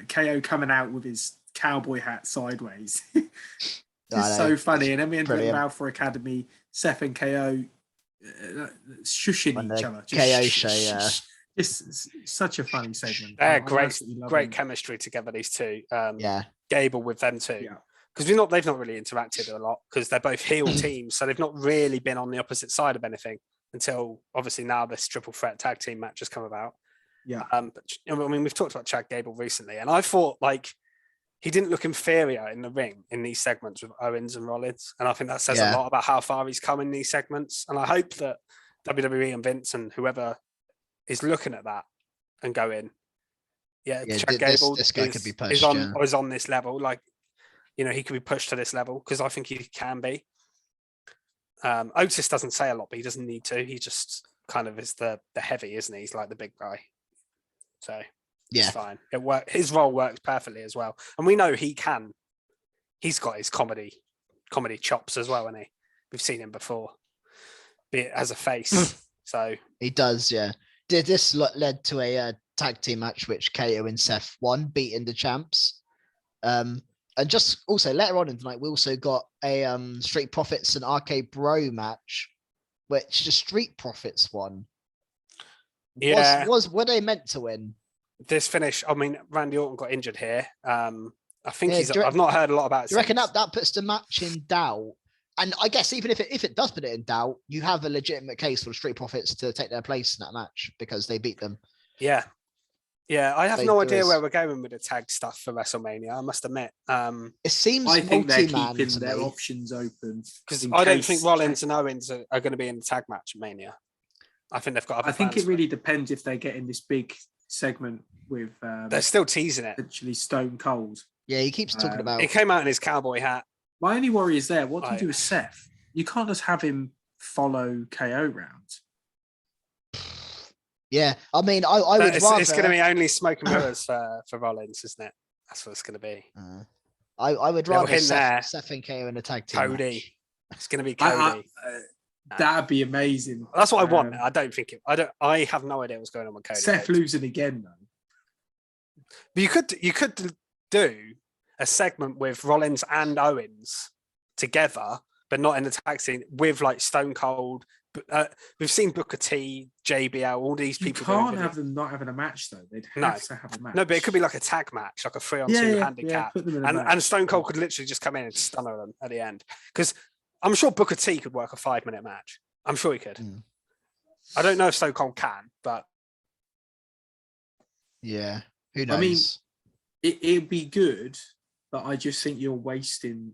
KO coming out with his cowboy hat sideways. It's so funny. And then we ended up Alpha Academy, Seth and KO shushing each other. KO show, It's such a funny segment. Great chemistry together, these two. Yeah. Gable with them too. Yeah. Because they've not really interacted a lot because they're both heel teams, so they've not really been on the opposite side of anything until obviously now this triple threat tag team match has come about. Yeah. But we've talked about Chad Gable recently, and I thought he didn't look inferior in the ring in these segments with Owens and Rollins. And I think that says a lot about how far he's come in these segments. And I hope that WWE and Vince and whoever is looking at that and going, Chad Gable this guy could be pushed, is on this level. Like, you know, he could be pushed to this level because I think he can be. Otis doesn't say a lot, but he doesn't need to. He just kind of is the heavy, isn't he? He's like the big guy. So it's fine. His role works perfectly as well. And we know he can. He's got his comedy chops as well, hasn't he? We've seen him before, be it as a face. So he does, yeah. This led to a tag team match which KO and Seth won, beating the champs. And just also later on in the night, we also got a Street Profits and RK Bro match, which the Street Profits won. Yeah, were they meant to win? This finish, I mean, Randy Orton got injured here. I think I've not heard a lot about it. Do you reckon that puts the match in doubt? And I guess even if it does put it in doubt, you have a legitimate case for the Street Profits to take their place in that match because they beat them. Yeah. Yeah, I have no idea where we're going with the tag stuff for WrestleMania, I must admit. It seems I think they're keeping their options open. Because I don't think Rollins and Owens are going to be in the tag match at Mania. I think they've got. I think it really depends if they get in this big segment with. They're still teasing it. Actually, Stone Cold. Yeah, he keeps talking about. He came out in his cowboy hat. My only worry is there. What do you do with Seth? You can't just have him follow KO round. Yeah, I mean, I would rather. It's going to be only smoke and mirrors for Rollins, isn't it? That's what it's going to be. I would rather Seth and KO in a tag team. Cody. Match. It's going to be Cody. That'd be amazing. That's what I want. I don't think it. I have no idea what's going on with Cody. Seth losing again though. But you could do a segment with Rollins and Owens together, but not in the tag scene with like Stone Cold. We've seen Booker T, JBL, all these people. You can't have them not having a match though. They'd have to have a match. No, but it could be like a tag match, like a 3-on-2 handicap. And Stone Cold could literally just come in and stun them at the end. Because I'm sure Booker T could work a 5-minute match. I'm sure he could. I don't know if Stone Cold can, but yeah, who knows? I mean, it'd be good, but I just think you're wasting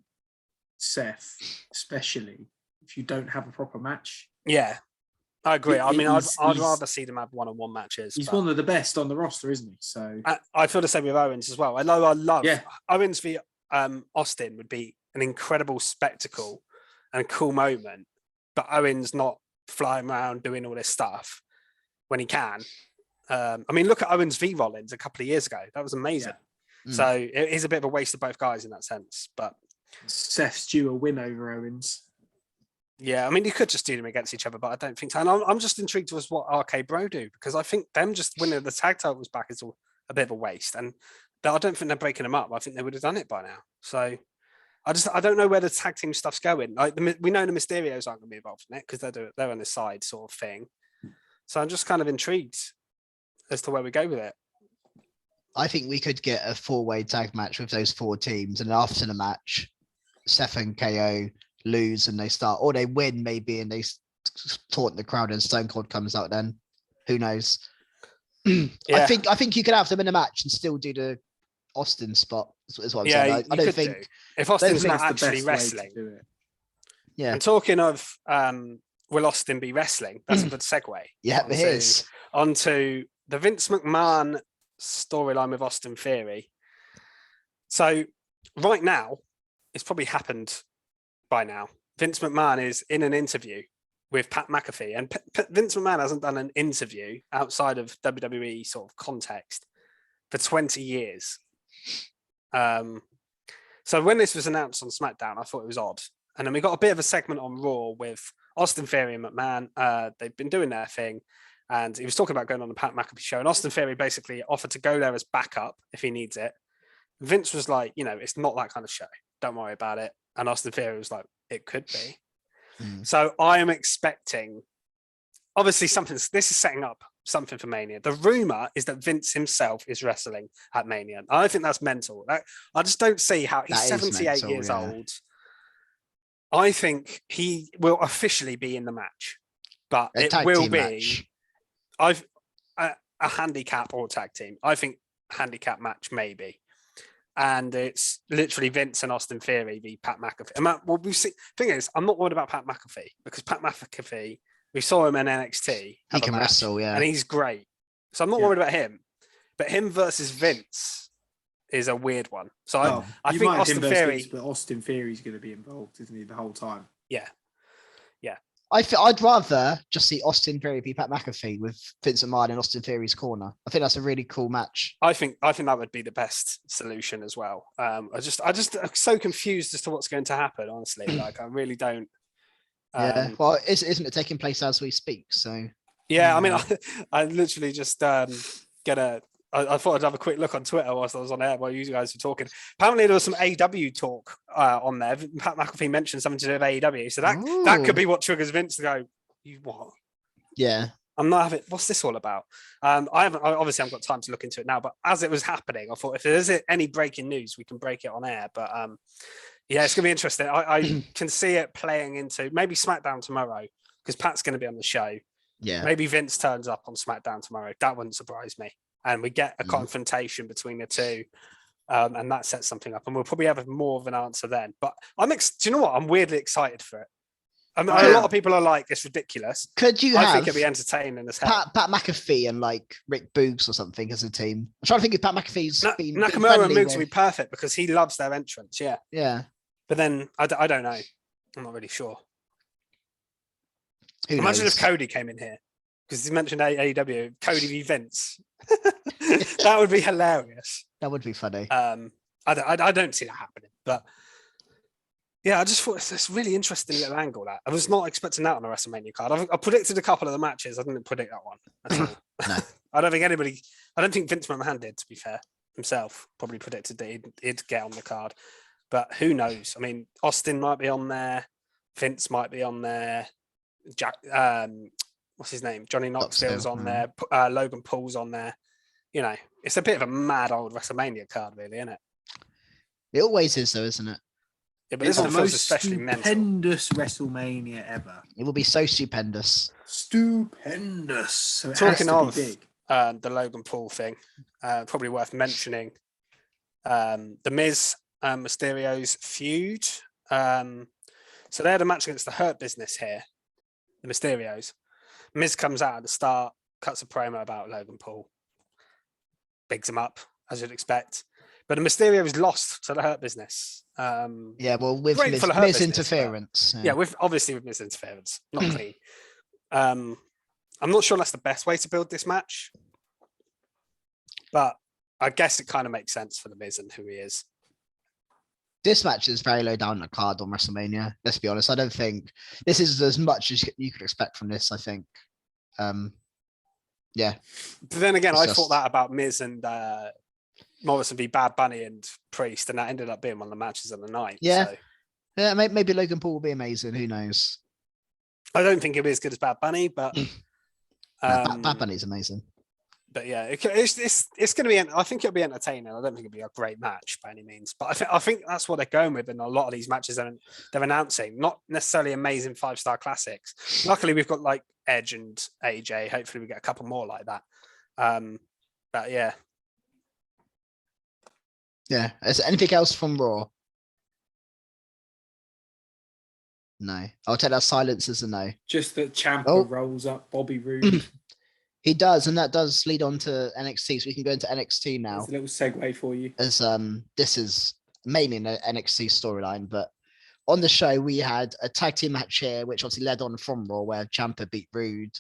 Seth, especially if you don't have a proper match. Yeah, I agree. I'd rather see them have one-on-one matches. He's one of the best on the roster, isn't he? So I feel the same with Owens as well. I know I love Owens v Austin would be an incredible spectacle and a cool moment, but Owens not flying around doing all this stuff when he can. I mean, look at Owens v Rollins a couple of years ago. That was amazing. Yeah. So it is a bit of a waste of both guys in that sense. But Seth's due a win over Owens. Yeah, I mean, you could just do them against each other, but I don't think so. And I'm just intrigued with what RK Bro do, because I think them just winning the tag titles back is a bit of a waste. And I don't think they're breaking them up. I think they would have done it by now. So I don't know where the tag team stuff's going. Like we know the Mysterios aren't going to be involved in it because they're on the side sort of thing. So I'm just kind of intrigued as to where we go with it. I think we could get a 4-way tag match with those 4 teams, and after the match, Seth and KO lose and they start, or they win maybe and they taunt the crowd and Stone Cold comes out then. Who knows? I think you could have them in a match and still do the Austin spot. Is what I'm saying. I don't think if Austin's not actually wrestling. Yeah. And talking of will Austin be wrestling? That's a good segue. Yeah, it is. Onto the Vince McMahon storyline with Austin Theory. So right now, it's probably happened by now. Vince McMahon is in an interview with Pat McAfee, and Vince McMahon hasn't done an interview outside of WWE sort of context for 20 years. So when this was announced on SmackDown, I thought it was odd. And then we got a bit of a segment on Raw with Austin Theory and McMahon. They've been doing their thing, and he was talking about going on the Pat McAfee show, and Austin Theory basically offered to go there as backup if he needs it. Vince was like, it's not that kind of show. Don't worry about it. And Austin Theory was like, it could be. So I am expecting, obviously this is setting up something for Mania. The rumor is that Vince himself is wrestling at Mania. I think that's mental. I just don't see how he's 78 years old. I think he will officially be in the match, but it will be a handicap or tag team. I think handicap match maybe. and it's literally Vince and Austin Theory v Pat McAfee. And thing is, I'm not worried about Pat McAfee because Pat McAfee, we saw him in NXT. He can wrestle, and he's great. So I'm not worried about him. But him versus Vince is a weird one. So I think Austin Theory, but Austin Theory's going to be involved, isn't he, the whole time? Yeah. I'd rather just see Austin Theory v Pat McAfee with Vince McMahon in Austin Theory's corner. I think that's a really cool match. I think that would be the best solution as well. I'm so confused as to what's going to happen. Honestly, like I really don't. Yeah. Well, isn't it taking place as we speak? So. Yeah, I mean, I literally just I thought I'd have a quick look on Twitter whilst I was on air while you guys were talking. Apparently, there was some AEW talk on there. Pat McAfee mentioned something to do with AEW, so that could be what triggers Vince to go, "You what?" Yeah, I'm not having. What's this all about? I haven't got time to look into it now. But as it was happening, I thought if there's any breaking news, we can break it on air. But yeah, it's gonna be interesting. I can see it playing into maybe SmackDown tomorrow because Pat's going to be on the show. Yeah, maybe Vince turns up on SmackDown tomorrow. That wouldn't surprise me. And we get a confrontation between the two, and that sets something up. And we'll probably have more of an answer then. But do you know what? I'm weirdly excited for it. I mean, a lot of people are like, it's ridiculous. I think it'd be entertaining as hell. Pat McAfee and like Rick Boogs or something as a team. I'm trying to think if Pat McAfee's been Nakamura and Boogs would be perfect because he loves their entrance. Yeah. Yeah. But then I don't know. I'm not really sure. Imagine if Cody came in here. Because he mentioned AEW, Cody v Vince. That would be hilarious. That would be funny. I don't see that happening, but yeah, I just thought it's a really interesting little angle. That I was not expecting that on a WrestleMania card. I predicted a couple of the matches. I didn't predict that one at all. No. I don't think Vince McMahon did. To be fair, himself probably predicted that he'd get on the card, but who knows? I mean, Austin might be on there. Vince might be on there. What's his name? Johnny Knoxville's on there. Logan Paul's on there. You know, it's a bit of a mad old WrestleMania card, really, isn't it? It always is, though, isn't it? Yeah, but it's this one the feels most especially stupendous WrestleMania ever. It will be so stupendous. Stupendous. So talking of the Logan Paul thing, probably worth mentioning the Miz Mysterio's feud. So they had a match against the Hurt Business here, the Mysterios. Miz comes out at the start, cuts a promo about Logan Paul, bigs him up, as you'd expect. But the Mysterios lost to the Hurt Business. Yeah, well, with Miz interference. Yeah, with Miz interference. Not clean. I'm not sure that's the best way to build this match. But I guess it kind of makes sense for the Miz and who he is. This match is very low down the card on WrestleMania. Let's be honest. I don't think this is as much as you could expect from this. I think, yeah. But then again, I thought that about Miz and Morrison v Bad Bunny and Priest, and that ended up being one of the matches of the night. Yeah, so. Yeah. Maybe Logan Paul will be amazing. Who knows? I don't think it'll be as good as Bad Bunny, but Bad Bunny's amazing. But yeah, it's going to be. I think it'll be entertaining. I don't think it'll be a great match by any means, but I think that's what they're going with in a lot of these matches they're announcing. Not necessarily amazing 5-star classics. Luckily, we've got like Edge and AJ. Hopefully, we get a couple more like that. But yeah, yeah. Is there anything else from Raw? No, I'll take that silence as a no. Just that Ciampa rolls up Bobby Roode. He does, and that does lead on to NXT, so we can go into NXT now. It's a little segue for you. As this is mainly an NXT storyline, but on the show we had a tag team match here, which obviously led on from Raw, where Ciampa beat Roode,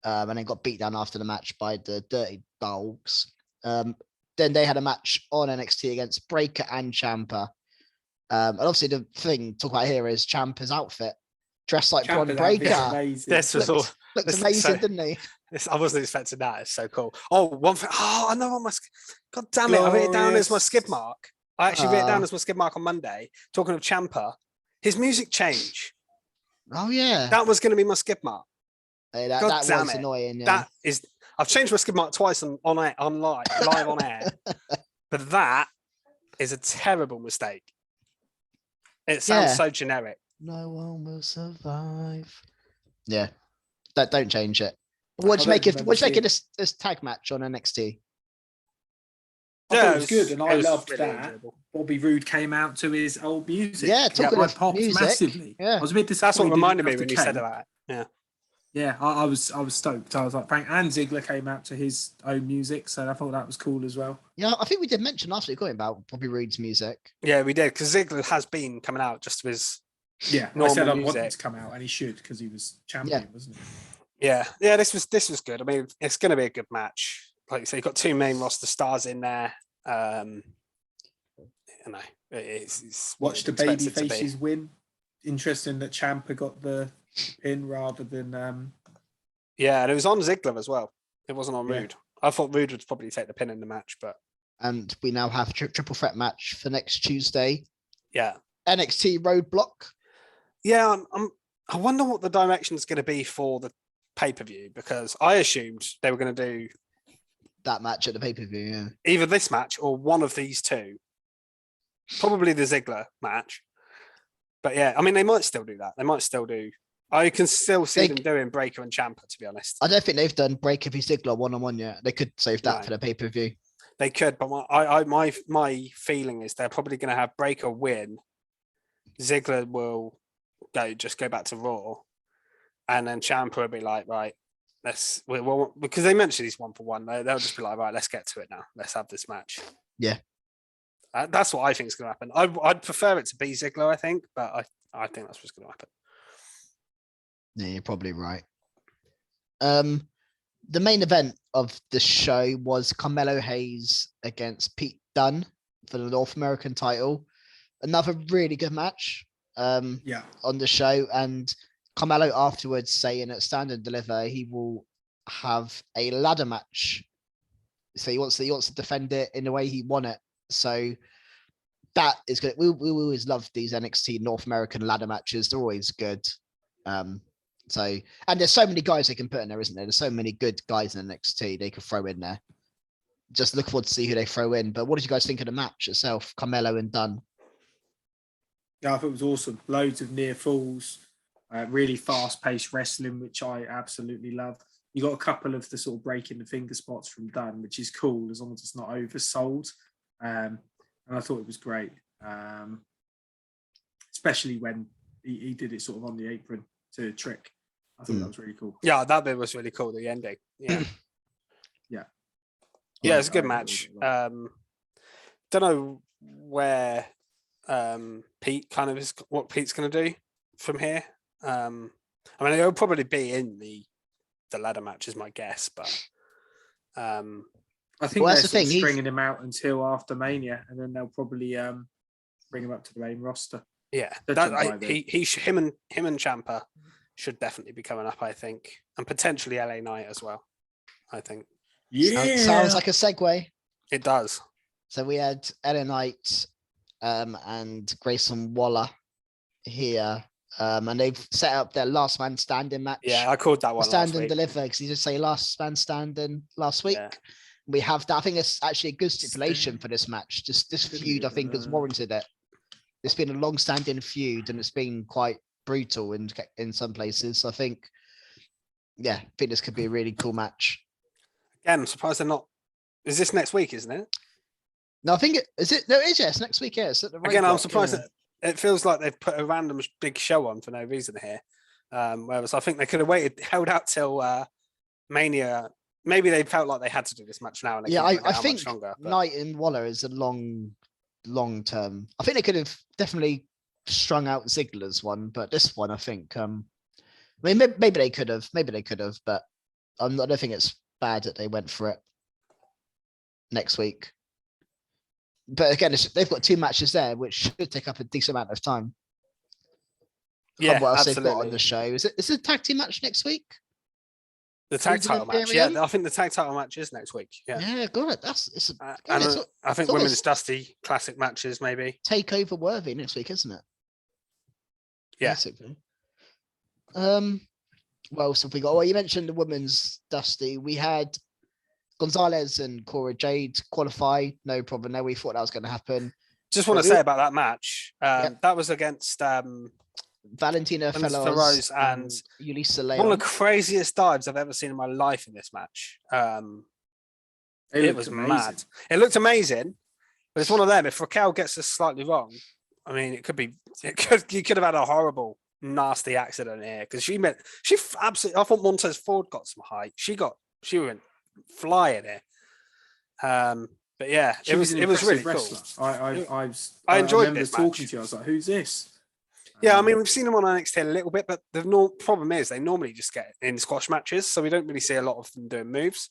and then got beat down after the match by the Dirty Dogs. Then they had a match on NXT against Breakker and Ciampa. And obviously the thing to talk about here is Ciampa's outfit, dressed like Bron Breakker. This was all looked amazing, didn't he? I wasn't expecting that. It's so cool. Oh, one thing. Oh, I know what my. God damn it! I wrote it down as my skip mark. I actually wrote it down as my skip mark on Monday. Talking of Ciampa, his music change. Oh yeah, that was going to be my skip mark. Hey, that was annoying. Yeah. That is. I've changed my skip mark twice live on air, but that is a terrible mistake. It sounds so generic. No one will survive. Yeah, don't change it. What do you make it? What do you make it this tag match on NXT? I thought it was good, and I loved really that. Enjoyable. Bobby Roode came out to his old music. Yeah, talking I popped music. Massively. Yeah, I was a bit disappointed. That's what reminded me when you said that. Yeah. Yeah, I was stoked. I was like, Frank and Ziggler came out to his own music, so I thought that was cool as well. Yeah, I think we did mention last week about Bobby Roode's music. Yeah, we did, because Ziggler has been coming out just with his I said I wanted to come out, and he should, because he was champion, wasn't he? Yeah. This was good. I mean, it's going to be a good match. Like you say, you've got two main roster stars in there. It's watch the baby faces win. Interesting that Ciampa got the pin rather than and it was on Ziggler as well. It wasn't on Roode. I thought Roode would probably take the pin in the match, but we now have a triple threat match for next Tuesday. Yeah, NXT Roadblock. Yeah, I wonder what the direction is going to be for the pay-per-view, because I assumed they were going to do that match at the pay-per-view. Yeah, either this match or one of these two. Probably the Ziggler match. But yeah, I mean, they might still do that. They might still do. I can still see them doing Breaker and Ciampa, to be honest. I don't think they've done Breaker v Ziggler one-on-one yet. They could save that for the pay-per-view. They could, but my feeling is they're probably going to have Breaker win. Ziggler will go back to Raw, and then Ciampa will be like, right, because they mentioned he's 1-for-1. They'll just be like, right, let's get to it now. Let's have this match. Yeah. That's what I think is going to happen. I'd prefer it to be Ziggler, I think, but I think that's what's going to happen. Yeah, you're probably right. The main event of the show was Carmelo Hayes against Pete Dunne for the North American title. Another really good match on the show. And Carmelo afterwards saying at Stand and Deliver, he will have a ladder match. So he wants to defend it in the way he won it. So that is good. We always love these NXT North American ladder matches. They're always good. And there's so many guys they can put in there, isn't there? There's so many good guys in NXT they could throw in there. Just look forward to see who they throw in. But what did you guys think of the match itself, Carmelo and Dunne? Yeah, I thought it was awesome. Loads of near falls, really fast-paced wrestling, which I absolutely love. You got a couple of the sort of breaking the finger spots from Dunne, which is cool as long as it's not oversold. And I thought it was great, especially when he did it sort of on the apron to Trick. I thought that was really cool. Yeah, that bit was really cool, the ending. Yeah. Yeah, it's a good match. Don't know where Pete kind of is, what Pete's going to do from here. I mean, it'll probably be in the ladder match is my guess, but I think they're sort of stringing him out until after Mania, and then they'll probably bring him up to the main roster. Yeah, him and Ciampa should definitely be coming up, I think, and potentially LA Knight as well. I think. Yeah, sounds like a segue. It does. So we had LA Knight and Grayson Waller here, and they've set up their last man standing match. Yeah, I called that one. Stand and deliver, because he did say last man standing last week. Yeah. We have that. I think it's actually a good stipulation for this match. Just this feud, I think, has warranted it. It's been a long-standing feud, and it's been quite brutal in some places. So I think this could be a really cool match. Again, I'm surprised they're not. Is this next week, isn't it? No, I think it is. It no, it is. Yes, next week. Yes. Again, I'm surprised that it feels like they've put a random big show on for no reason here. Whereas I think they could have held out till Mania. Maybe they felt like they had to do this match now. And I think Knight and Waller is a long term. I think they could have definitely strung out Ziggler's one, but this one, I think, I mean, maybe they could have, but I don't think it's bad that they went for it next week. But again, they've got two matches there, which should take up a decent amount of time. Yeah, what else absolutely. They've got on the show? Is it a tag team match next week? The tag title match, yeah. I think the tag title match is next week. Yeah, got it. I think Women's Dusty Classic matches maybe. Takeover worthy next week, isn't it? Yeah. Basically. What else have we got? Well, you mentioned the Women's Dusty. We had Gonzalez and Cora Jade qualify. No problem there. We thought that was going to happen. Just want to say about that match. That was against Valentina Feroz and Yulisa Leon. One of the craziest dives I've ever seen in my life in this match. It was mad. It looked amazing, but it's one of them. If Raquel gets this slightly wrong, I mean, you could have had a horrible, nasty accident here because she absolutely. I thought Montez Ford got some height. She went flying here. But yeah, it was really wrestler. Cool. I enjoyed remember this talking match. to you. I was like, "Who's this?" Yeah, I mean, we've seen them on NXT a little bit, but the problem is they normally just get in squash matches, so we don't really see a lot of them doing moves.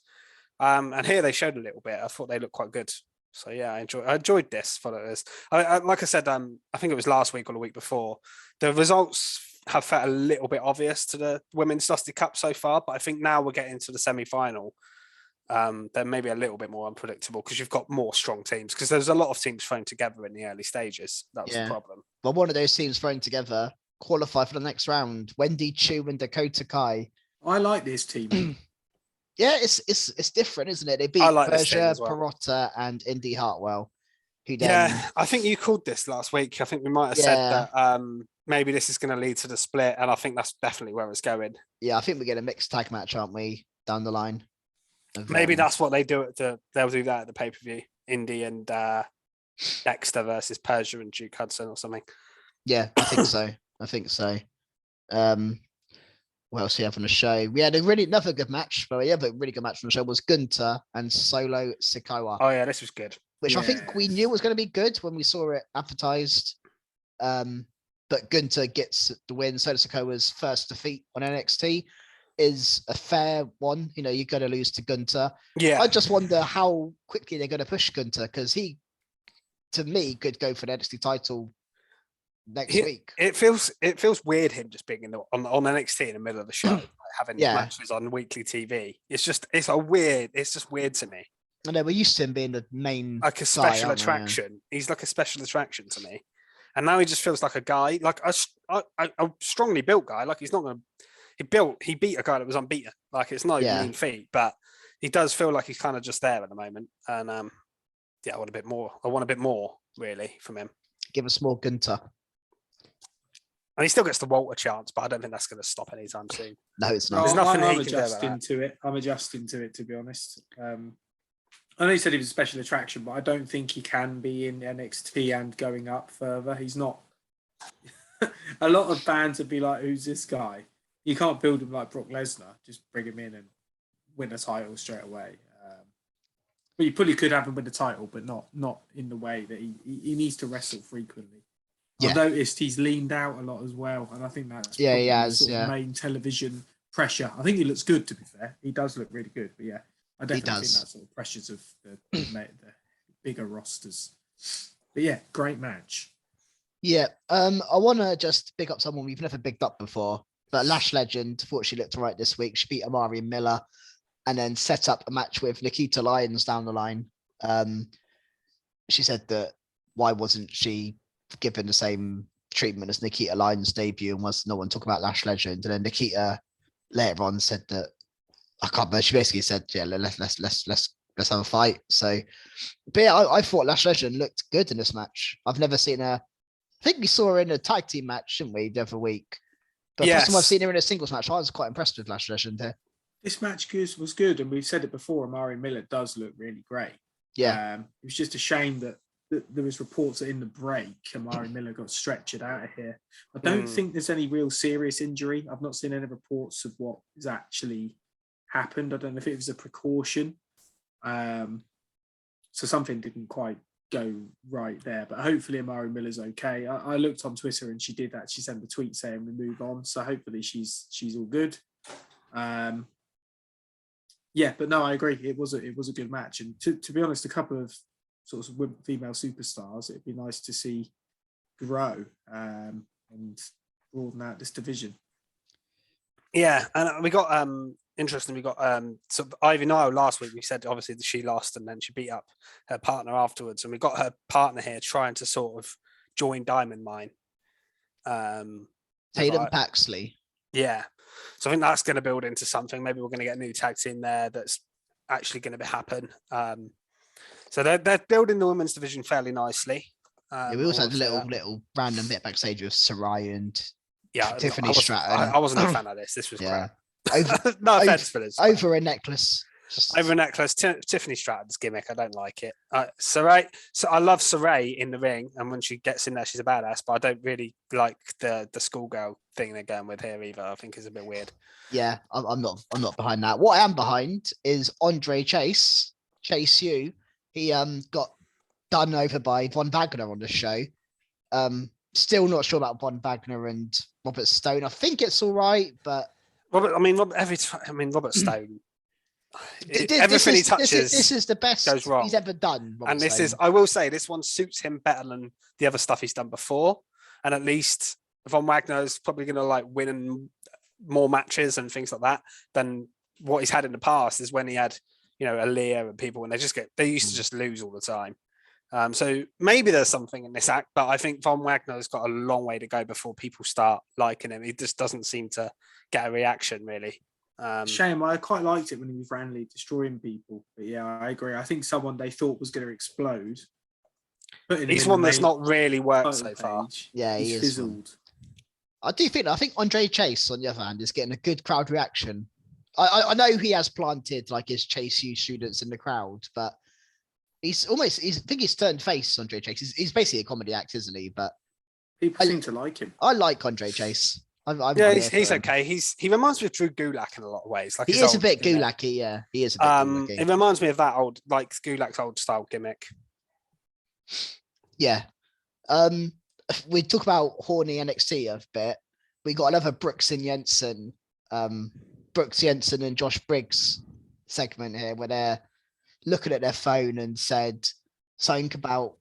And here they showed a little bit. I thought they looked quite good. So yeah, I enjoyed this for it is. Like I said, I think it was last week or the week before. The results have felt a little bit obvious to the Women's Dusty Cup so far, but I think now we're getting to the semi-final. They're maybe a little bit more unpredictable because you've got more strong teams. Because there's a lot of teams thrown together in the early stages. That was the problem. Well, one of those teams thrown together qualify for the next round. Wendy Chu and Dakota Kai. I like this team. Yeah, it's different, isn't it? They beat Berger, Perotta, and Indy Hartwell. I think you called this last week. I think we might have said that maybe this is going to lead to the split, and I think that's definitely where it's going. Yeah, I think we get a mixed tag match, aren't we, down the line? Maybe that's what they do they'll do that at the pay-per-view. Indy and Dexter versus Persia and Duke Hudson or something. Yeah, I think so. What else do we have on the show? We had another good match, but a really good match on the show was Gunter and Solo Sikoa. Oh yeah, this was good. Which I think we knew was going to be good when we saw it advertised. But Gunter gets the win. Solo Sikoa's first defeat on NXT is a fair one. You know, you're going to lose to Gunter. Yeah. I just wonder how quickly they're going to push Gunter because he, to me, could go for the NXT title next week. It feels weird him just being on NXT in the middle of the show, like having matches on weekly TV. It's just weird to me. I know we're used to him being the main, like a special attraction. He's like a special attraction to me, and now he just feels like a guy, like a strongly built guy. Like he's not going to. He beat a guy that was unbeaten. Like it's no mean feat, but he does feel like he's kind of just there at the moment. And I want a bit more. I want a bit more really from him. Give us more Gunter. And he still gets the Walter chance, but I don't think that's going to stop anytime soon. No, it's not. There's nothing I'm adjusting to it. I'm adjusting to it, to be honest. I know he said he was a special attraction, but I don't think he can be in NXT and going up further. He's not. A lot of fans would be like, "Who's this guy?" You can't build him like Brock Lesnar. Just bring him in and win a title straight away. But you probably could have him win the title, but not in the way that he needs to wrestle frequently. Yeah. I've noticed he's leaned out a lot as well, and I think that's he has, sort of main television pressure. I think he looks good, to be fair. He does look really good, but I definitely think that sort of pressures of the bigger rosters. But yeah, great match. Yeah, I want to just pick up someone we've never picked up before, but Lash Legend thought she looked all right this week. She beat Amari Miller and then set up a match with Nikita Lyons down the line. She said that why wasn't she given the same treatment as Nikita Lyons' debut and was no one talking about Lash Legend? And then Nikita later on said that I can't remember. She basically said, "Yeah, let's have a fight." So, but yeah, I thought Lash Legend looked good in this match. I've never seen her. I think we saw her in a tag team match, didn't we, the other week? But first time I've seen her in a singles match, I was quite impressed with Lash Legend here. This match was good, and we've said it before. Amari Miller does look really great. Yeah, it was just a shame that there was reports that in the break, Amari Miller got stretchered out of here. I don't think there's any real serious injury. I've not seen any reports of what has actually happened. I don't know if it was a precaution. So something didn't quite go right there, but hopefully Amari Miller's okay. I looked on Twitter and she did actually send a tweet saying we move on. So hopefully she's all good. Yeah, but no, I agree. It was a good match. And to be honest, a couple of sort of female superstars, it'd be nice to see grow and broaden out this division. Yeah, and we got interesting. We got so Ivy Nile last week. We said obviously that she lost and then she beat up her partner afterwards, and we got her partner here trying to sort of join Diamond Mine. Tatum Paxley. Yeah, so I think that's going to build into something. Maybe we're going to get a new tag team there that's actually going to happen. So they're building the women's division fairly nicely. We also had a little random bit backstage with Sarai and Tiffany I Stratton. I wasn't a fan of this. This was crap. No offense for this. Over a necklace. Over necklace, Tiffany Stratton's gimmick. I don't like it. Saray, so I love Saray in the ring, and when she gets in there, she's a badass. But I don't really like the schoolgirl thing they're going with here either. I think it's a bit weird. Yeah, I'm not behind that. What I am behind is Andre Chase U. He got done over by Von Wagner on the show. Still not sure about Von Wagner and Robert Stone. I think it's all right, but Robert Stone. Everything he touches, this is the best goes wrong. He's ever done. And this is, I will say, this one suits him better than the other stuff he's done before. And at least Von Wagner is probably going to like win more matches and things like that than what he's had in the past. Is when he had, Aaliyah and people, and they used to just lose all the time. So maybe there's something in this act, but I think Von Wagner's got a long way to go before people start liking him. He just doesn't seem to get a reaction, really. Shame. I quite liked it when he was randomly destroying people. But yeah, I agree. I think someone they thought was going to explode. He's one that's not really worked so far. Yeah, he is. Fizzled. I think Andre Chase, on the other hand, is getting a good crowd reaction. I know he has planted like his Chase U students in the crowd, but I think he's turned face, Andre Chase. He's basically a comedy act, isn't he? But people seem to like him. I like Andre Chase. He's okay. He reminds me of Drew Gulak in a lot of ways. Like he is a bit Gulaky, yeah. He is a bit Gulaky. It reminds me of that old, like Gulak's old style gimmick. Yeah. We talk about horny NXT a bit. We got another Brooks Jensen and Josh Briggs segment here where they're looking at their phone and said something about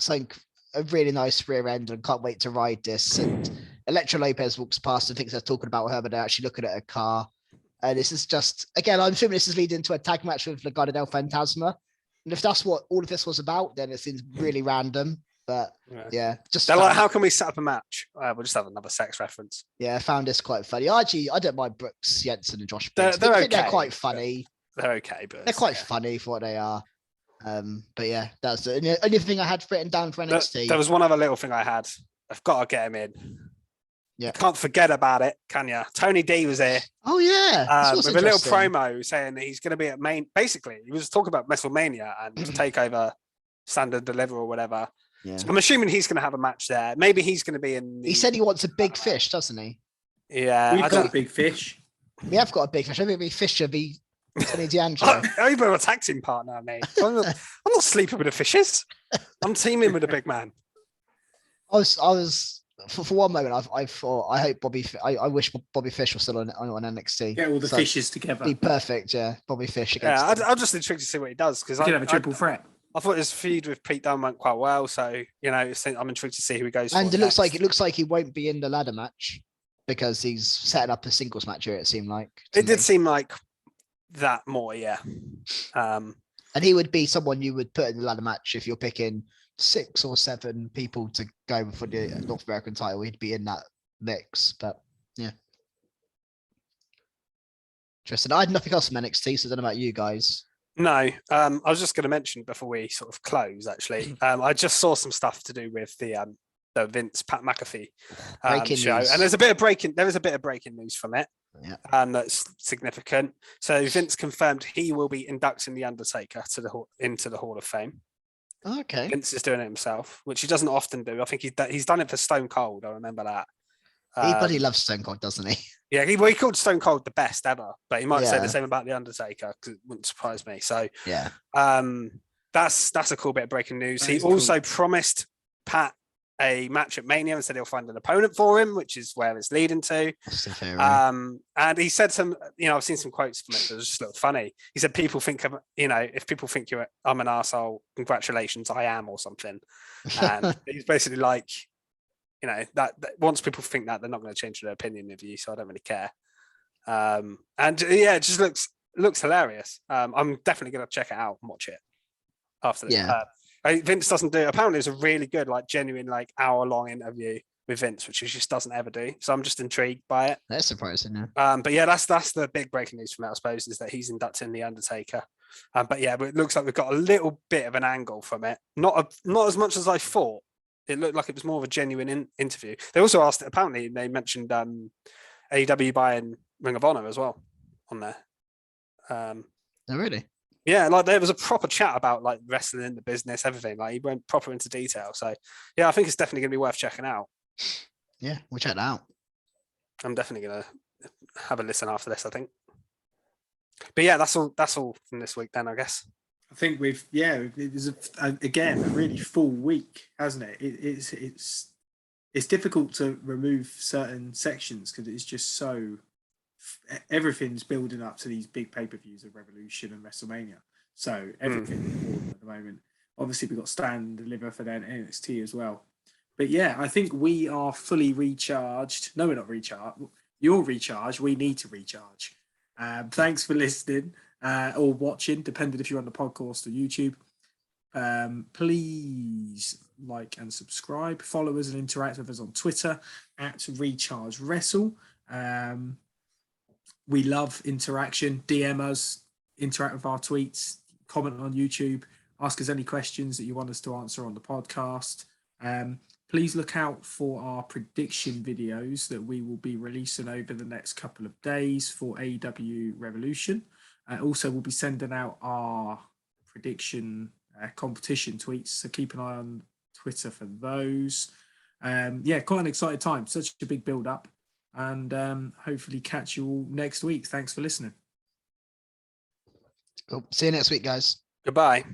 a really nice rear end and can't wait to ride this. And Elektra Lopez walks past and thinks they're talking about her, but they're actually looking at a car. And this is just, again, I'm assuming this is leading to a tag match with Legado del Fantasma. And if that's what all of this was about, then it seems really random. But yeah, just they're like, how can we set up a match? We'll just have another sex reference. Yeah, I found this quite funny. I don't mind Brooks Jensen and Josh Briggs. They're okay. They're quite funny. They're okay, but they're quite funny for what they are. But yeah, that's the only thing I had written down for NXT. There was one other little thing I had. I've got to get him in. Yeah, you can't forget about it, can you? Tony D was here. Oh yeah, with a little promo saying that he's going to be at main. Basically, he was talking about WrestleMania and take over Standard Deliver or whatever. Yeah. So I'm assuming he's going to have a match there. Maybe he's going to be in. He said he wants a big fish, doesn't he? Yeah, we've got a big fish. We have got a big fish. I think it'll be Fisher v Tony D'Angelo. I'm a tag team partner, mate. I'm not sleeping with the fishes. I'm teaming with a big man. I was for one moment. I thought I hope I wish Bobby Fish was still on NXT. Get all the fishes together. Be perfect. Yeah, Bobby Fish. Yeah, I'm just intrigued to see what he does because I could have a triple threat. I thought his feud with Pete Dunne went quite well, so I'm intrigued to see who he goes for. And it looks like he won't be in the ladder match because he's setting up a singles match here. It seemed like it did seem like that more, yeah. And he would be someone you would put in the ladder match if you're picking 6 or 7 people to go for the North American title. He'd be in that mix, but yeah. Interesting. I had nothing else from NXT, so I don't know about you guys. No, I was just going to mention before we sort of close. Actually, I just saw some stuff to do with the Vince Pat McAfee show, news. and there is a bit of breaking news from it. Yeah, that's significant. So Vince confirmed he will be inducting the Undertaker into the Hall of Fame. Okay, Vince is doing it himself, which he doesn't often do. I think he's done it for Stone Cold. I remember that. Everybody loves Stone Cold, doesn't he? Yeah, he called Stone Cold the best ever, but he might say the same about the Undertaker because it wouldn't surprise me. So yeah, that's a cool bit of breaking news. He also promised Pat a match at Mania and said he'll find an opponent for him, which is where it's leading to. And he said some, I've seen some quotes from it that was just a little funny. He said, people think, if people think I'm an arsehole, congratulations, I am, or something. And he's basically like, that once people think that, they're not going to change their opinion of you, so I don't really care. And yeah, it just looks hilarious. I'm definitely going to check it out and watch it after this. Yeah. Vince doesn't do it. Apparently it's a really good, genuine, hour-long interview with Vince, which he just doesn't ever do. So I'm just intrigued by it. That's surprising, yeah. But yeah, that's the big breaking news from it, I suppose, is that he's inducting the Undertaker. But it looks like we've got a little bit of an angle from it. Not as much as I thought. It looked like it was more of a genuine interview. They also asked, apparently they mentioned AEW buying Ring of Honor as well on there. Oh, really? Yeah, like there was a proper chat about like wrestling in the business, everything. Like he went proper into detail. So yeah, I think it's definitely going to be worth checking out. Yeah, we'll check that out. I'm definitely going to have a listen after this, I think. But yeah, that's all from this week then, I guess. I think it was again a really full week, hasn't it? It's difficult to remove certain sections because it's just so everything's building up to these big pay-per-views of Revolution and WrestleMania. So everything's important at the moment. Obviously, we've got Stand and Deliver for then NXT as well. But yeah, I think we are fully recharged. No, we're not recharged. You're recharged. We need to recharge. Thanks for listening or watching, depending if you're on the podcast or YouTube. Please like and subscribe. Follow us and interact with us on Twitter at Recharge Wrestle. We love interaction. DM us, interact with our tweets, comment on YouTube, ask us any questions that you want us to answer on the podcast. Please look out for our prediction videos that we will be releasing over the next couple of days for AEW Revolution. Also, we'll be sending out our prediction competition tweets, so keep an eye on Twitter for those. Quite an exciting time. Such a big build-up. And hopefully catch you all next week. Thanks for listening. Cool. See you next week, guys. Goodbye.